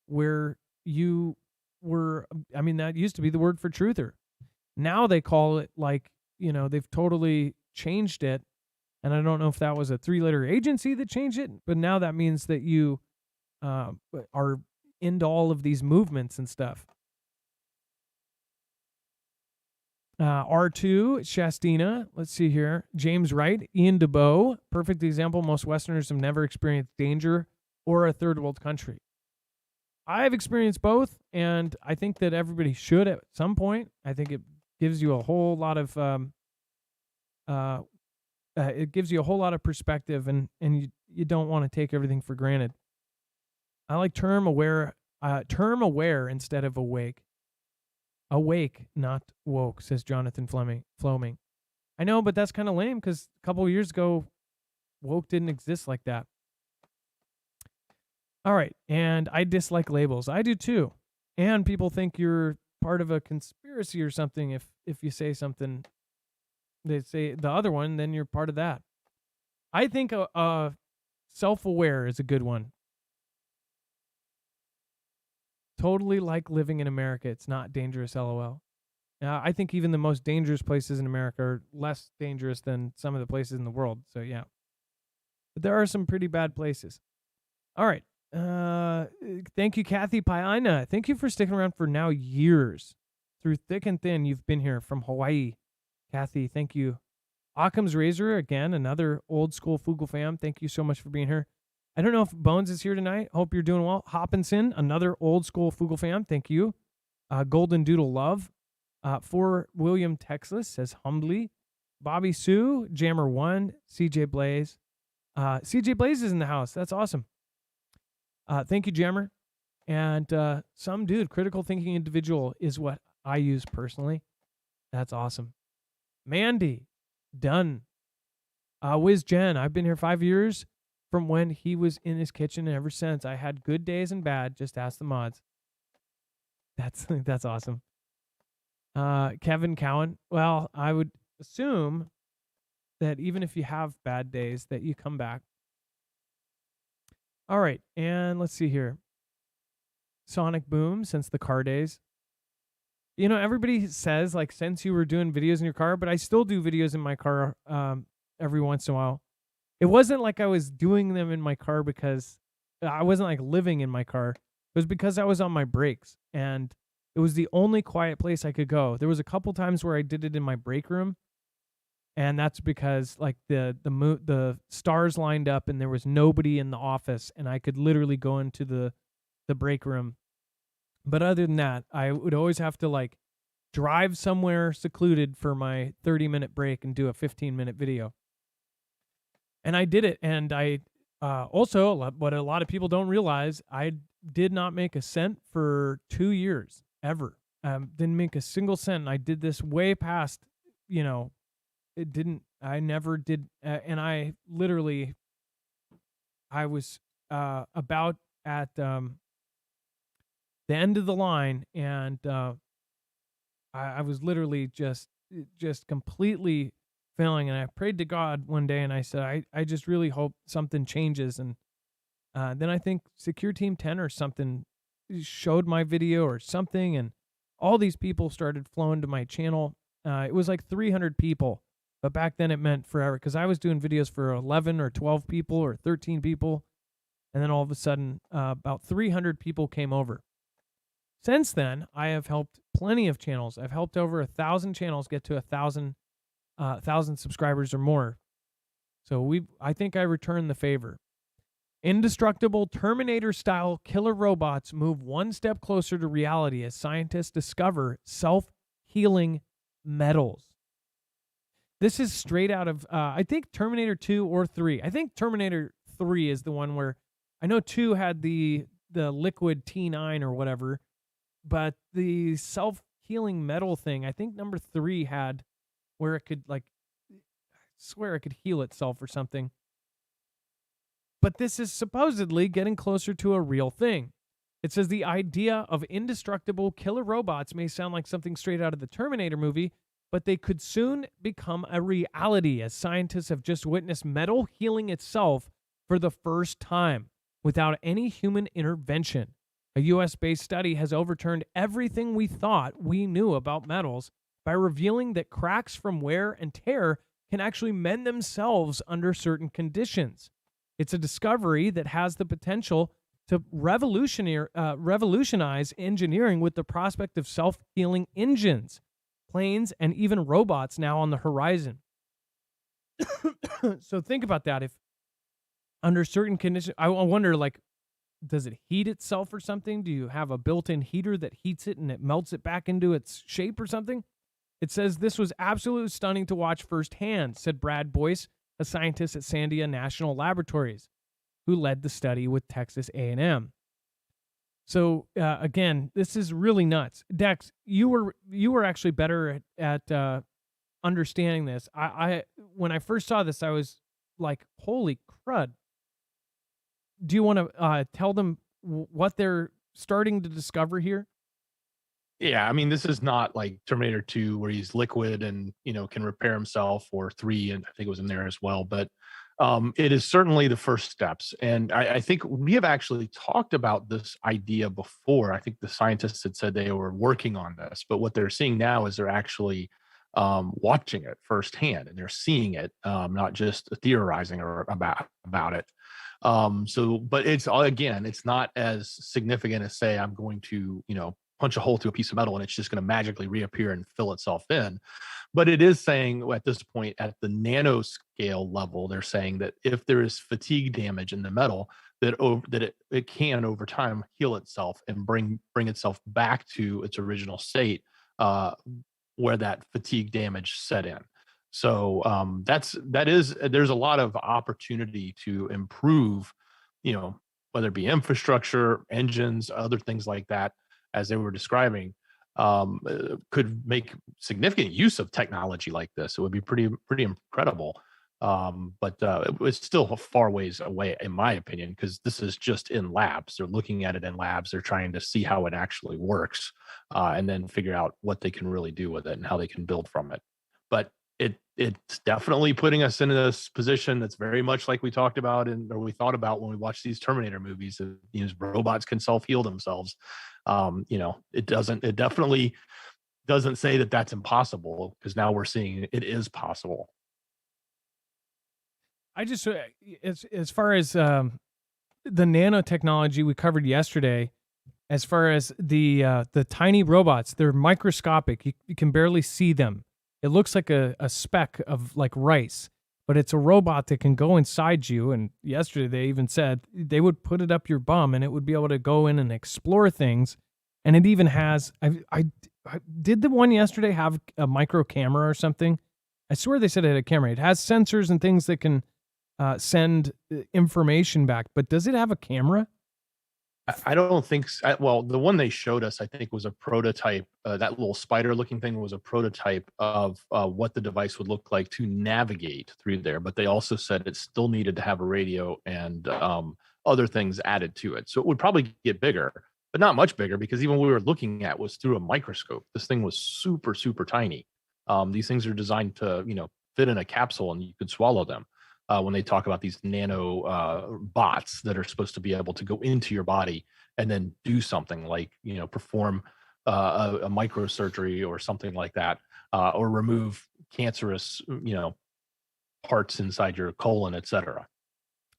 where you were, that used to be the word for truther. Now they call it they've totally changed it. And I don't know if that was a 3-letter agency that changed it, but now that means that you are into all of these movements and stuff. R2, Shastina. Let's see here. James Wright, Ian DeBow. Perfect example. Most Westerners have never experienced danger or a third world country. I've experienced both, and I think that everybody should at some point. I think it gives you a whole lot of perspective, and you don't want to take everything for granted. I like term aware instead of awake. Awake, not woke, says Jonathan Fleming. I know, but that's kind of lame because a couple of years ago, woke didn't exist like that. All right, and I dislike labels. I do too. And people think you're part of a conspiracy or something if you say something. They say the other one, then you're part of that. I think self-aware is a good one. Totally like living in America. It's not dangerous, LOL. I think even the most dangerous places in America are less dangerous than some of the places in the world. So, yeah. But there are some pretty bad places. All right. Thank you, Kathy Paina. Thank you for sticking around for now years. Through thick and thin, you've been here from Hawaii. Kathy, thank you. Occam's Razor, again, another old school Foogle fam. Thank you so much for being here. I don't know if Bones is here tonight. Hope you're doing well. Hopkinson, another old school Fugel fan. Thank you. Golden Doodle Love. For William Texas says humbly. Bobby Sue, Jammer 1, CJ Blaze. CJ Blaze is in the house. That's awesome. Thank you, Jammer. And some dude, critical thinking individual is what I use personally. That's awesome. Mandy, done. Wiz Jen, I've been here 5 years from when he was in his kitchen, and ever since I had good days and bad. Just ask the mods. That's awesome. Kevin Cowan. Well, I would assume that even if you have bad days, that you come back. All right, and let's see here. Sonic Boom, since the car days. You know, everybody says, like, since you were doing videos in your car, but I still do videos in my car every once in a while. It wasn't like I was doing them in my car because I wasn't, like, living in my car. It was because I was on my breaks, and it was the only quiet place I could go. There was a couple times where I did it in my break room, and that's because, like, the stars lined up and there was nobody in the office, and I could literally go into the break room. But other than that, I would always have to, like, drive somewhere secluded for my 30-minute break and do a 15-minute video. And I did it. And I also, what a lot of people don't realize, I did not make a cent for 2 years, ever. Didn't make a single cent. I did this way past, you know, I never did. And I literally, I was about at the end of the line, and I was literally just completely failing. And I prayed to God one day, and I said, I just really hope something changes. And then I think Secure Team 10 or something showed my video or something, and all these people started flowing to my channel. It was like 300 people, but back then it meant forever, because I was doing videos for 11 or 12 people or 13 people, and then all of a sudden about 300 people came over. Since then, I have helped plenty of channels. I've helped over 1,000 channels get to 1,000 subscribers or more. So I think I returned the favor. Indestructible Terminator-style killer robots move one step closer to reality as scientists discover self-healing metals. This is straight out of, I think, Terminator 2 or 3. I think Terminator 3 is the one where, I know 2 had the liquid T9 or whatever, but the self-healing metal thing, I think number 3 had where it could, like, I swear it could heal itself or something. But this is supposedly getting closer to a real thing. It says the idea of indestructible killer robots may sound like something straight out of the Terminator movie, but they could soon become a reality, as scientists have just witnessed metal healing itself for the first time without any human intervention. A U.S.-based study has overturned everything we thought we knew about metals by revealing that cracks from wear and tear can actually mend themselves under certain conditions. It's a discovery that has the potential to revolutionize engineering, with the prospect of self-healing engines, planes, and even robots now on the horizon. So think about that. If under certain conditions, I wonder, like, does it heat itself or something? Do you have a built-in heater that heats it and it melts it back into its shape or something? It says this was absolutely stunning to watch firsthand, said Brad Boyce, a scientist at Sandia National Laboratories, who led the study with Texas A&M. So again, this is really nuts. Dex, you were actually better at understanding this. I when I first saw this, I was like, holy crud. Do you want to tell them what they're starting to discover here? Yeah, I mean, this is not like Terminator 2 where he's liquid and, you know, can repair himself, or 3, and I think it was in there as well. But it is certainly the first steps. And I think we have actually talked about this idea before. I think the scientists had said they were working on this, but what they're seeing now is they're actually watching it firsthand, and they're seeing it, not just theorizing or about it. But it's not as significant as, say, I'm going to, you know, punch a hole through a piece of metal and it's just going to magically reappear and fill itself in. But it is saying at this point, at the nanoscale level, they're saying that if there is fatigue damage in the metal, it can over time heal itself and bring itself back to its original state, where that fatigue damage set in. So there's a lot of opportunity to improve, whether it be infrastructure, engines, other things like that, as they were describing. Could make significant use of technology like this. It would be pretty incredible. But it's still a far ways away, in my opinion, because this is just in labs. They're looking at it in labs. They're trying to see how it actually works, and then figure out what they can really do with it and how they can build from it. But it's definitely putting us in this position that's very much like we talked about or we thought about when we watched these Terminator movies. These robots can self-heal themselves. It definitely doesn't say that that's impossible, because now we're seeing it is possible. I just, as far as the nanotechnology we covered yesterday, as far as the tiny robots, they're microscopic. You can barely see them. It looks like a speck of like rice, but it's a robot that can go inside you. And yesterday they even said they would put it up your bum and it would be able to go in and explore things. And it even has, I did the one yesterday have a micro camera or something? I swear they said it had a camera. It has sensors and things that can send information back, but does it have a camera? I don't think so. Well, the one they showed us, I think, was a prototype. That little spider-looking thing was a prototype of what the device would look like to navigate through there. But they also said it still needed to have a radio and other things added to it. So it would probably get bigger, but not much bigger, because even what we were looking at was through a microscope. This thing was super, super tiny. These things are designed to, fit in a capsule and you could swallow them. When they talk about these nano bots that are supposed to be able to go into your body and then do something like, perform a microsurgery or something like that, or remove cancerous, parts inside your colon, etc.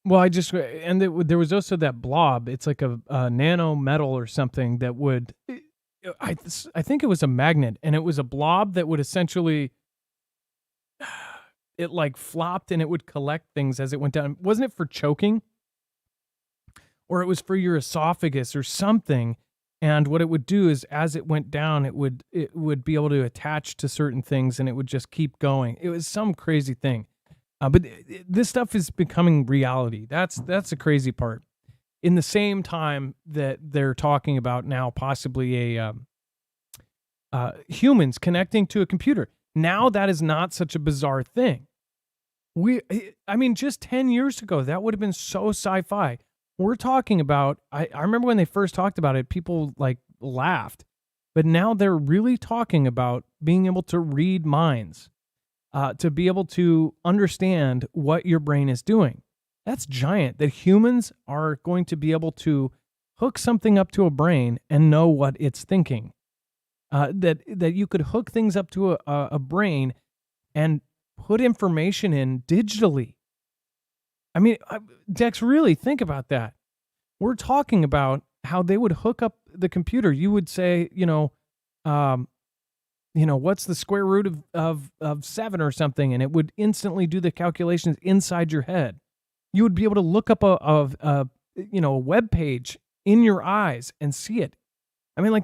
Well, there was also that blob. It's like a nano metal or something that would, I think it was a magnet, and it was a blob that would essentially, it like flopped and it would collect things as it went down. Wasn't it for choking? Or it was for your esophagus or something. And what it would do is, as it went down, it would be able to attach to certain things and it would just keep going. It was some crazy thing. But this stuff is becoming reality. That's the crazy part. In the same time that they're talking about now possibly humans connecting to a computer. Now that is not such a bizarre thing. Just 10 years ago, that would have been so sci-fi. We're talking about, I remember when they first talked about it, people like laughed, but now they're really talking about being able to read minds, to be able to understand what your brain is doing. That's giant, that humans are going to be able to hook something up to a brain and know what it's thinking. That you could hook things up to a brain and put information in digitally. Dex, really think about that. We're talking about how they would hook up the computer. You would say, what's the square root of 7 or something, and it would instantly do the calculations inside your head. You would be able to look up a web page in your eyes and see it.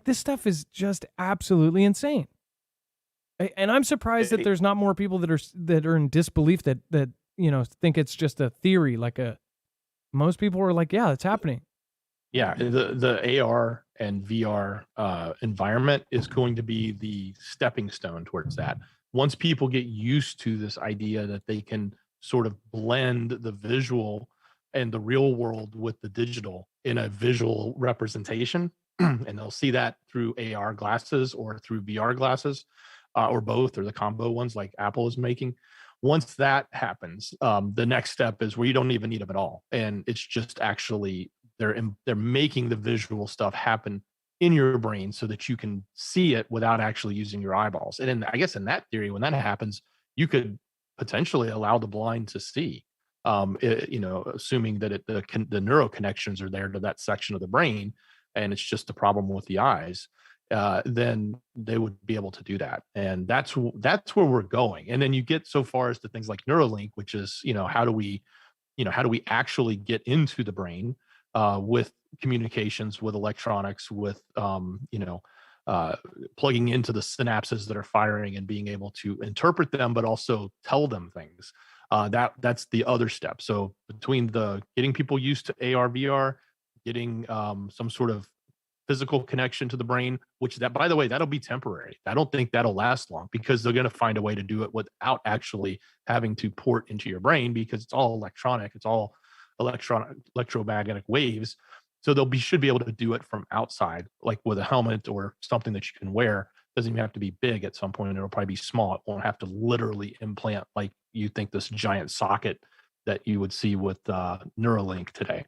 This stuff is just absolutely insane. And I'm surprised that there's not more people that are in disbelief that think it's just a theory. Most people are like, yeah, it's happening. Yeah, the AR and VR environment is going to be the stepping stone towards that. Once people get used to this idea that they can sort of blend the visual and the real world with the digital in a visual representation, and they'll see that through AR glasses or through VR glasses, or both, or the combo ones like Apple is making. Once that happens, the next step is where you don't even need them at all, and it's just actually they're making the visual stuff happen in your brain so that you can see it without actually using your eyeballs. And I guess in that theory, when that happens, you could potentially allow the blind to see, assuming that the neural connections are there to that section of the brain, and it's just a problem with the eyes. Then they would be able to do that, and that's where we're going. And then you get so far as to things like Neuralink, which is how do we actually get into the brain with communications, with electronics, with plugging into the synapses that are firing and being able to interpret them, but also tell them things. That's the other step. So between the getting people used to AR, VR, getting some sort of physical connection to the brain, which that, by the way, that'll be temporary. I don't think that'll last long because they're going to find a way to do it without actually having to port into your brain because it's all electronic. It's all electromagnetic waves. So should be able to do it from outside, like with a helmet or something that you can wear. Doesn't even have to be big at some point. It'll probably be small. It won't have to literally implant like you think this giant socket that you would see with Neuralink today.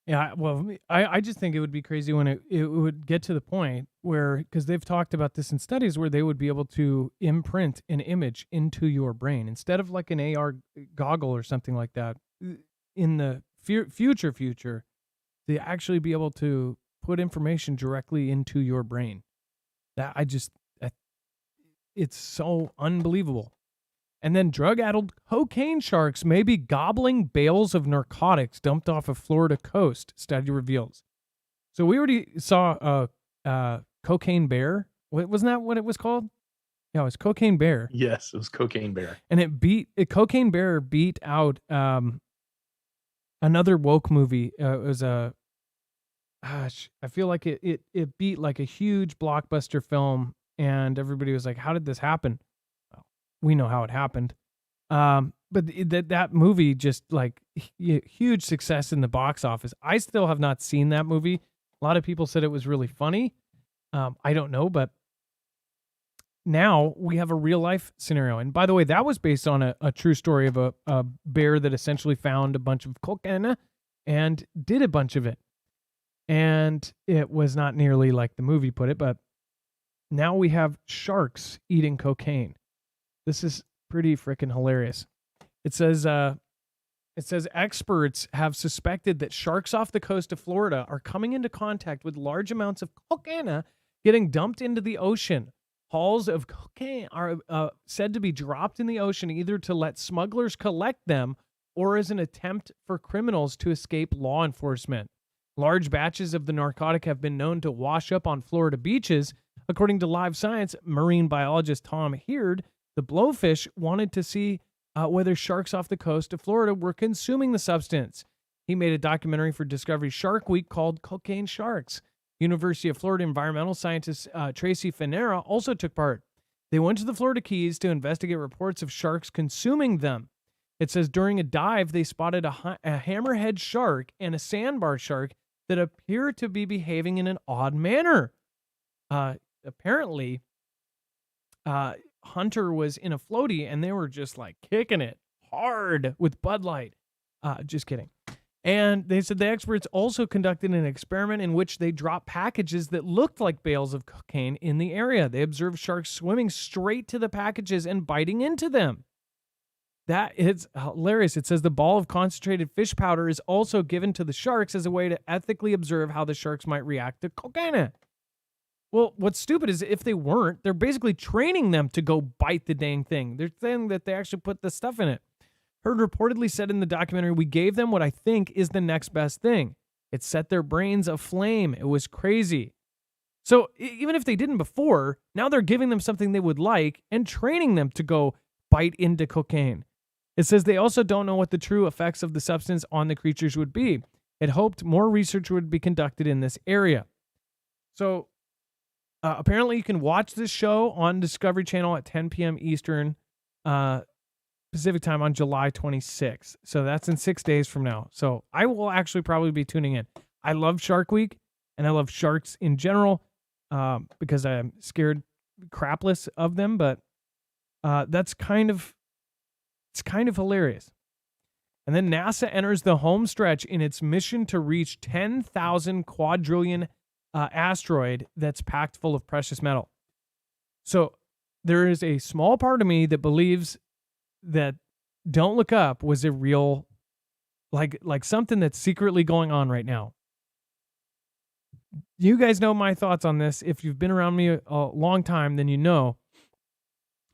Yeah, well, I just think it would be crazy when it would get to the point where, because they've talked about this in studies, where they would be able to imprint an image into your brain instead of like an AR goggle or something like that. In the future, they actually be able to put information directly into your brain. It's so unbelievable. And then drug-addled cocaine sharks may be gobbling bales of narcotics dumped off a Florida coast, study reveals. So we already saw a cocaine bear. Wasn't that what it was called? Yeah, it was Cocaine Bear. Yes, it was Cocaine Bear. And Cocaine Bear beat out another woke movie. It was I feel like it beat like a huge blockbuster film, and everybody was like, how did this happen? We know how it happened. But that movie just like huge success in the box office. I still have not seen that movie. A lot of people said it was really funny. I don't know, but now we have a real life scenario. And by the way, that was based on a true story of a bear that essentially found a bunch of cocaine and did a bunch of it. And it was not nearly like the movie put it, but now we have sharks eating cocaine. This is pretty freaking hilarious. It says experts have suspected that sharks off the coast of Florida are coming into contact with large amounts of cocaine getting dumped into the ocean. Hauls of cocaine are said to be dropped in the ocean either to let smugglers collect them or as an attempt for criminals to escape law enforcement. Large batches of the narcotic have been known to wash up on Florida beaches. According to Live Science, marine biologist Tom Heard, the blowfish wanted to see whether sharks off the coast of Florida were consuming the substance. He made a documentary for Discovery Shark Week called Cocaine Sharks. University of Florida environmental scientist Tracy Fanera also took part. They went to the Florida Keys to investigate reports of sharks consuming them. It says during a dive, they spotted a hammerhead shark and a sandbar shark that appear to be behaving in an odd manner. Apparently, Hunter was in a floaty and they were just like kicking it hard with Bud Light. Just kidding. And they said the experts also conducted an experiment in which they dropped packages that looked like bales of cocaine in the area. They observed sharks swimming straight to the packages and biting into them. That is hilarious. It says the ball of concentrated fish powder is also given to the sharks as a way to ethically observe how the sharks might react to cocaine. Well, what's stupid is if they weren't, they're basically training them to go bite the dang thing. They're saying that they actually put the stuff in it. Heard reportedly said in the documentary, we gave them what I think is the next best thing. It set their brains aflame. It was crazy. So even if they didn't before, now they're giving them something they would like and training them to go bite into cocaine. It says they also don't know what the true effects of the substance on the creatures would be. It hoped more research would be conducted in this area. So apparently you can watch this show on Discovery Channel at 10 p.m. Eastern Pacific time on July 26th. So that's in 6 days from now. So I will actually probably be tuning in. I love Shark Week and I love sharks in general because I'm scared crapless of them. But it's kind of hilarious. And then NASA enters the home stretch in its mission to reach 10,000 quadrillion asteroid that's packed full of precious metal. So there is a small part of me that believes that Don't Look Up was a real, like something that's secretly going on right now. You guys know my thoughts on this. If you've been around me a long time, then you know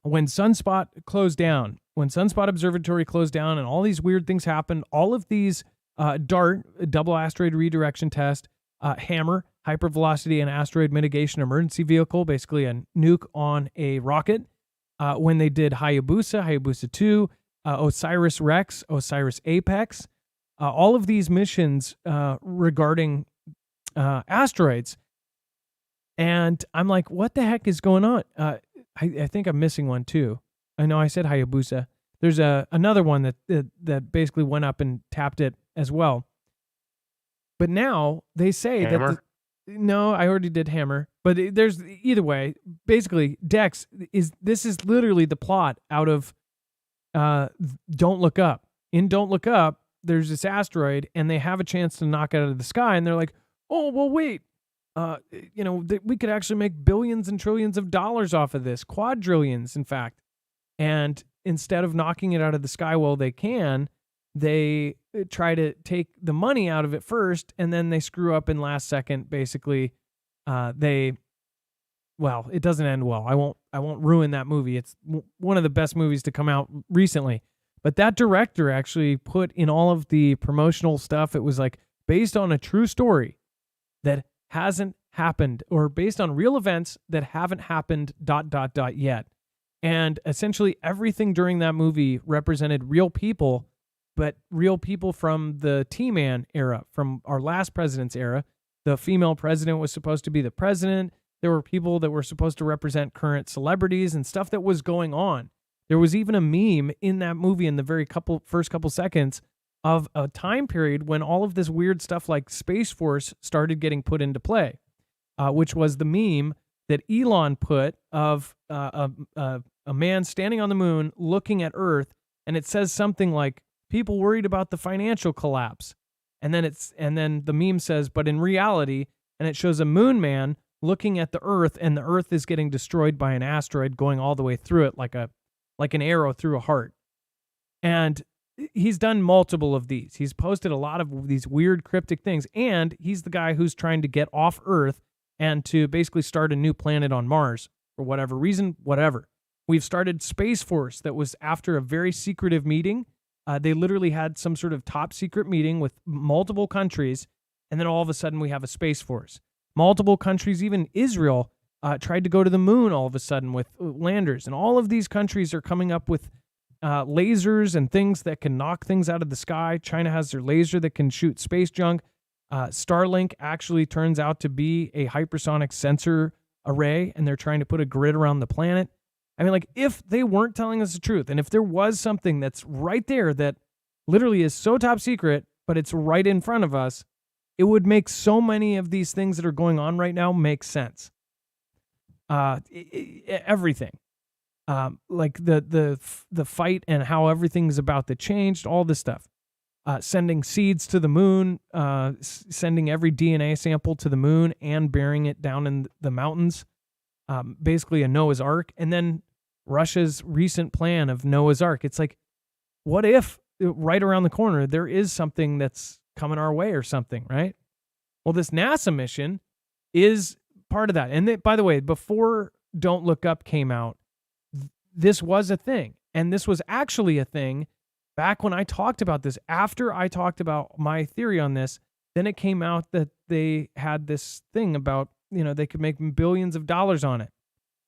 when Sunspot closed down, when Sunspot Observatory closed down and all these weird things happened, all of these DART, a double asteroid redirection test, HAMMER, hypervelocity and asteroid mitigation emergency vehicle, basically a nuke on a rocket. When they did Hayabusa, Hayabusa 2, Osiris Rex, Osiris Apex, all of these missions regarding asteroids. And I'm like, what the heck is going on? I think I'm missing one too. I know I said Hayabusa. There's another one that basically went up and tapped it as well. But now they say Hammer? that no, I already did Hammer. But there's either way. Basically, Dex this is literally the plot out of Don't Look Up. In Don't Look Up, there's this asteroid, and they have a chance to knock it out of the sky, and they're like, oh, well, wait. We could actually make billions and trillions of dollars off of this, quadrillions, in fact. And instead of knocking it out of the sky while they can, they try to take the money out of it first, and then they screw up in last second. Basically, it doesn't end well. I won't ruin that movie. It's one of the best movies to come out recently. But that director actually put in all of the promotional stuff. It was like based on a true story that hasn't happened, or based on real events that haven't happened ... yet. And essentially everything during that movie represented real people, but real people from the T-Man era, from our last president's era. The female president was supposed to be the president. There were people that were supposed to represent current celebrities and stuff that was going on. There was even a meme in that movie in the very first couple seconds of a time period when all of this weird stuff like Space Force started getting put into play, which was the meme that Elon put of a man standing on the moon looking at Earth, and it says something like, people worried about the financial collapse. And then the meme says, but in reality, and it shows a moon man looking at the Earth, and the Earth is getting destroyed by an asteroid going all the way through it like an arrow through a heart. And he's done multiple of these. He's posted a lot of these weird cryptic things, and he's the guy who's trying to get off Earth and to basically start a new planet on Mars for whatever reason, whatever. We've started Space Force that was after a very secretive meeting. They literally had some sort of top secret meeting with multiple countries, and then all of a sudden we have a Space Force. Multiple countries, even Israel, tried to go to the moon all of a sudden with landers, and all of these countries are coming up with lasers and things that can knock things out of the sky. China has their laser that can shoot space junk. Starlink actually turns out to be a hypersonic sensor array, and they're trying to put a grid around the planet. I mean, like, if they weren't telling us the truth, and if there was something that's right there that literally is so top secret, but it's right in front of us, it would make so many of these things that are going on right now make sense. Everything. Like the fight and how everything's about to change, all this stuff. Sending seeds to the moon, sending every DNA sample to the moon and burying it down in the mountains. Basically a Noah's Ark. And then Russia's recent plan of Noah's Ark. It's like, what if right around the corner there is something that's coming our way or something, right? Well, this NASA mission is part of that. And by the way, before Don't Look Up came out, this was a thing. And this was actually a thing back when I talked about this. After I talked about my theory on this, then it came out that they had this thing about, they could make billions of dollars on it.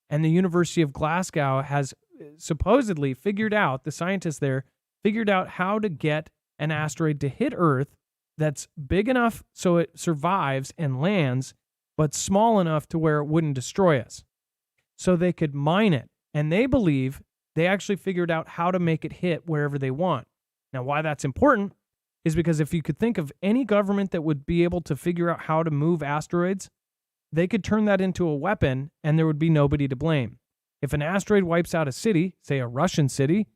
And the University of Glasgow has supposedly figured out, the scientists there figured out how to get an asteroid to hit Earth that's big enough so it survives and lands, but small enough to where it wouldn't destroy us. So they could mine it. And they believe they actually figured out how to make it hit wherever they want. Now, why that's important is because if you could think of any government that would be able to figure out how to move asteroids, they could turn that into a weapon and there would be nobody to blame. If an asteroid wipes out a city, say a Russian city,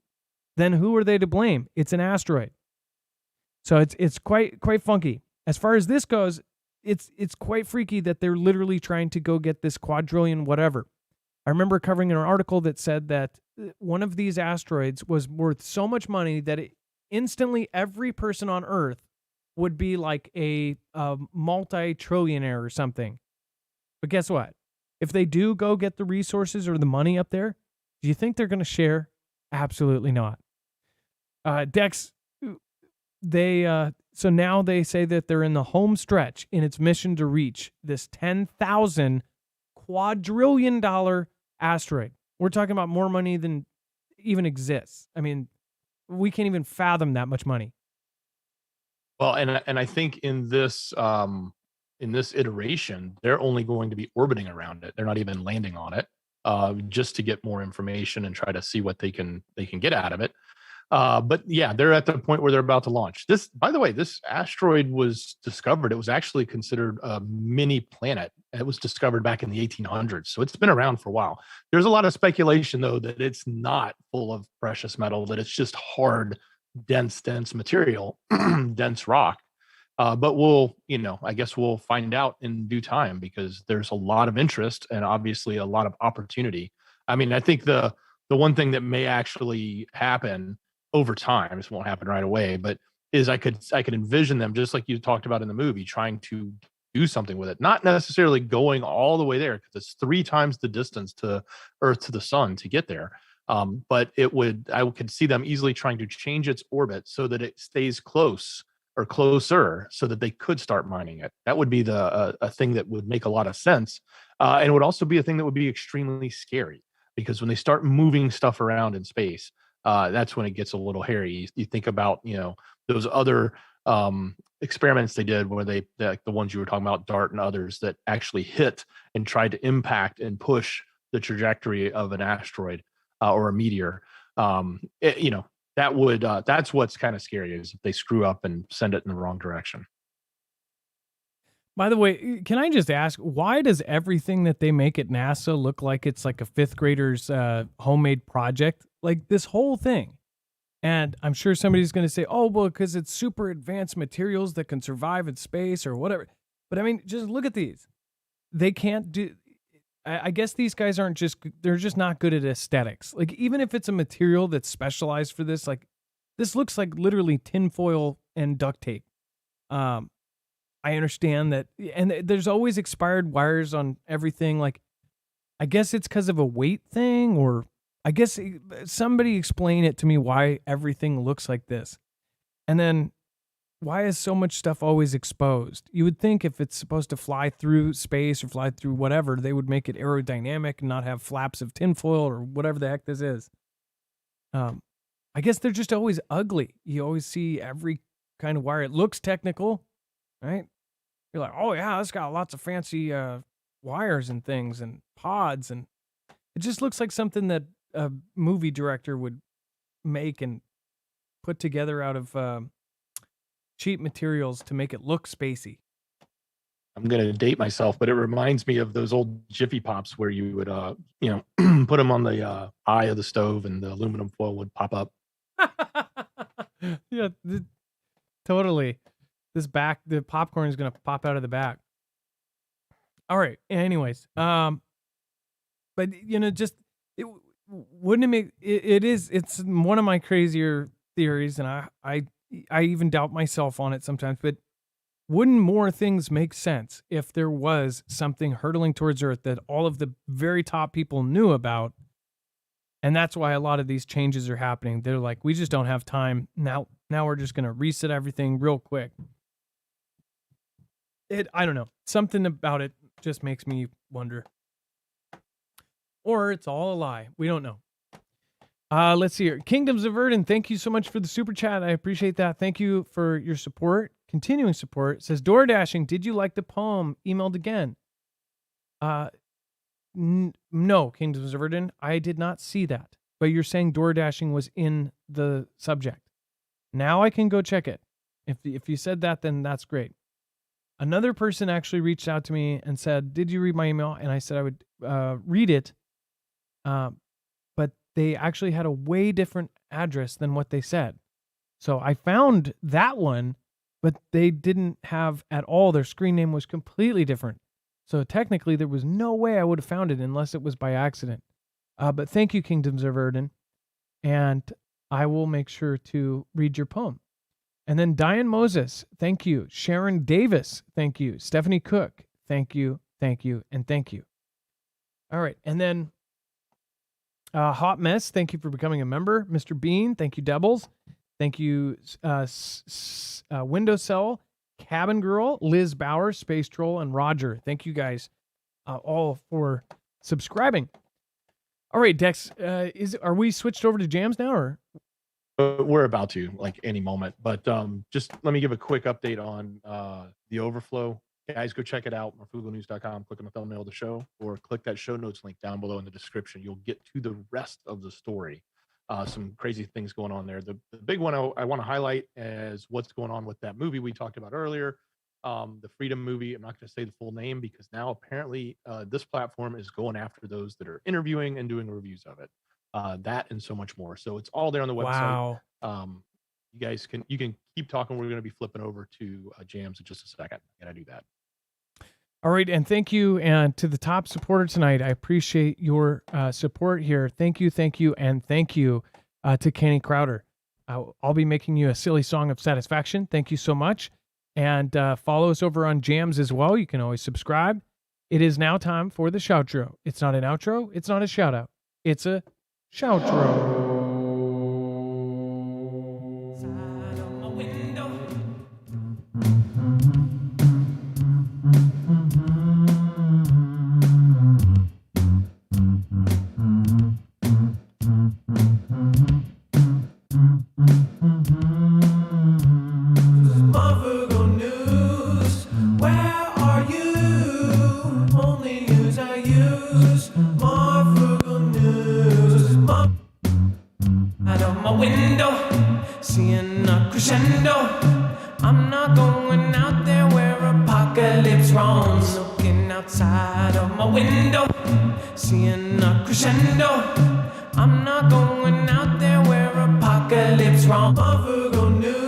then who are they to blame? It's an asteroid. So it's quite funky. As far as this goes, it's quite freaky that they're literally trying to go get this quadrillion whatever. I remember covering an article that said that one of these asteroids was worth so much money that instantly every person on Earth would be like a multi-trillionaire or something. But guess what? If they do go get the resources or the money up there, do you think they're going to share? Absolutely not. Dex, they So now they say that they're in the home stretch in its mission to reach this 10,000 quadrillion dollar asteroid. We're talking about more money than even exists. I mean, we can't even fathom that much money. Well, and I think in this iteration, they're only going to be orbiting around it. They're not even landing on it, just to get more information and try to see what they can get out of it. But yeah, they're at the point where they're about to launch. This, by the way, this asteroid was discovered. It was actually considered a mini planet. It was discovered back in the 1800s, so it's been around for a while. There's a lot of speculation, though, that it's not full of precious metal, that it's just hard, dense material, dense rock. But we'll, I guess we'll find out in due time, because there's a lot of interest and obviously a lot of opportunity. I mean, I think the one thing that may actually happen over time, this won't happen right away, but is I could envision them, just like you talked about in the movie, trying to do something with it, not necessarily going all the way there, because it's 3 times the distance to Earth to the sun to get there. But I could see them easily trying to change its orbit so that it stays close or closer, so that they could start mining it. That would be a thing that would make a lot of sense, and it would also be a thing that would be extremely scary, because when they start moving stuff around in space, that's when it gets a little hairy. You think about those other experiments they did, where they, like the ones you were talking about, DART and others, that actually hit and tried to impact and push the trajectory of an asteroid or a meteor. That's what's kind of scary, is if they screw up and send it in the wrong direction. By the way, can I just ask, why does everything that they make at NASA look like it's like a 5th grader's homemade project? Like this whole thing. And I'm sure somebody's going to say, oh, well, because it's super advanced materials that can survive in space or whatever. But I mean, just look at these. They can't do... I guess these guys they're just not good at aesthetics. Like, even if it's a material that's specialized for this, like, this looks like literally tinfoil and duct tape. I understand that, and there's always expired wires on everything. Like, I guess it's because of a weight thing, or I guess somebody explain it to me why everything looks like this. And then, why is so much stuff always exposed? You would think if it's supposed to fly through space or fly through whatever, they would make it aerodynamic and not have flaps of tinfoil or whatever the heck this is. I guess they're just always ugly. You always see every kind of wire. It looks technical, right? You're like, oh yeah, it's got lots of fancy wires and things and pods, and it just looks like something that a movie director would make and put together out of cheap materials to make it look spacey. I'm going to date myself, but it reminds me of those old Jiffy Pops where you would, put them on the eye of the stove and the aluminum foil would pop up. Yeah, totally. The popcorn is going to pop out of the back. All right. Anyways, but wouldn't it make it's one of my crazier theories, and I even doubt myself on it sometimes, but wouldn't more things make sense if there was something hurtling towards Earth that all of the very top people knew about? And that's why a lot of these changes are happening. They're like, we just don't have time. Now we're just going to reset everything real quick. I don't know. Something about it just makes me wonder. Or it's all a lie. We don't know. Let's see here. Kingdoms of Erden, thank you so much for the super chat. I appreciate that. Thank you for your support, continuing support. It says, Door Dashing, did you like the poem? Emailed again. No, Kingdoms of Erden, I did not see that. But you're saying Door Dashing was in the subject. Now I can go check it. If you said that, then that's great. Another person actually reached out to me and said, did you read my email? And I said I would read it. But they actually had a way different address than what they said. So I found that one, but they didn't have at all. Their screen name was completely different. So technically there was no way I would have found it unless it was by accident. But thank you, Kingdoms of Erden. And I will make sure to read your poem. And then Diane Moses, thank you. Sharon Davis, thank you. Stephanie Cook, thank you, and thank you. All right. And then Hot Mess, thank you for becoming a member. Mr. Bean, thank you, Devils. Thank you, Windowcell, Cabin Girl, Liz Bauer, Space Troll, and Roger. Thank you guys all for subscribing. All right, Dex, are we switched over to jams now, or? We're about to, like, any moment. But just let me give a quick update on the overflow. Guys, go check it out, marfooglenews.com. Click on the thumbnail of the show, or click that show notes link down below in the description. You'll get to the rest of the story. Some crazy things going on there. The big one I want to highlight is what's going on with that movie we talked about earlier, the Freedom movie. I'm not going to say the full name because now apparently this platform is going after those that are interviewing and doing reviews of it. That and so much more. So it's all there on the website. Wow. You guys can keep talking. We're going to be flipping over to jams in just a second. I do that. All right, and thank you, and to the top supporter tonight. I appreciate your support here. Thank you, and thank you to Kenny Crowder. I'll be making you a silly song of satisfaction. Thank you so much, and follow us over on Jams as well. You can always subscribe. It is now time for the shoutro. It's not an outro. It's not a shout out. It's a shoutro. Side of my window. Marfoogle news, where are you? Only news I use. Marfoogle news. Out of my window, seeing a crescendo. I'm not going out there where apocalypse roams. Looking outside of my window, seeing a crescendo. I'm not going out there where apocalypse roams. Marfoogle news.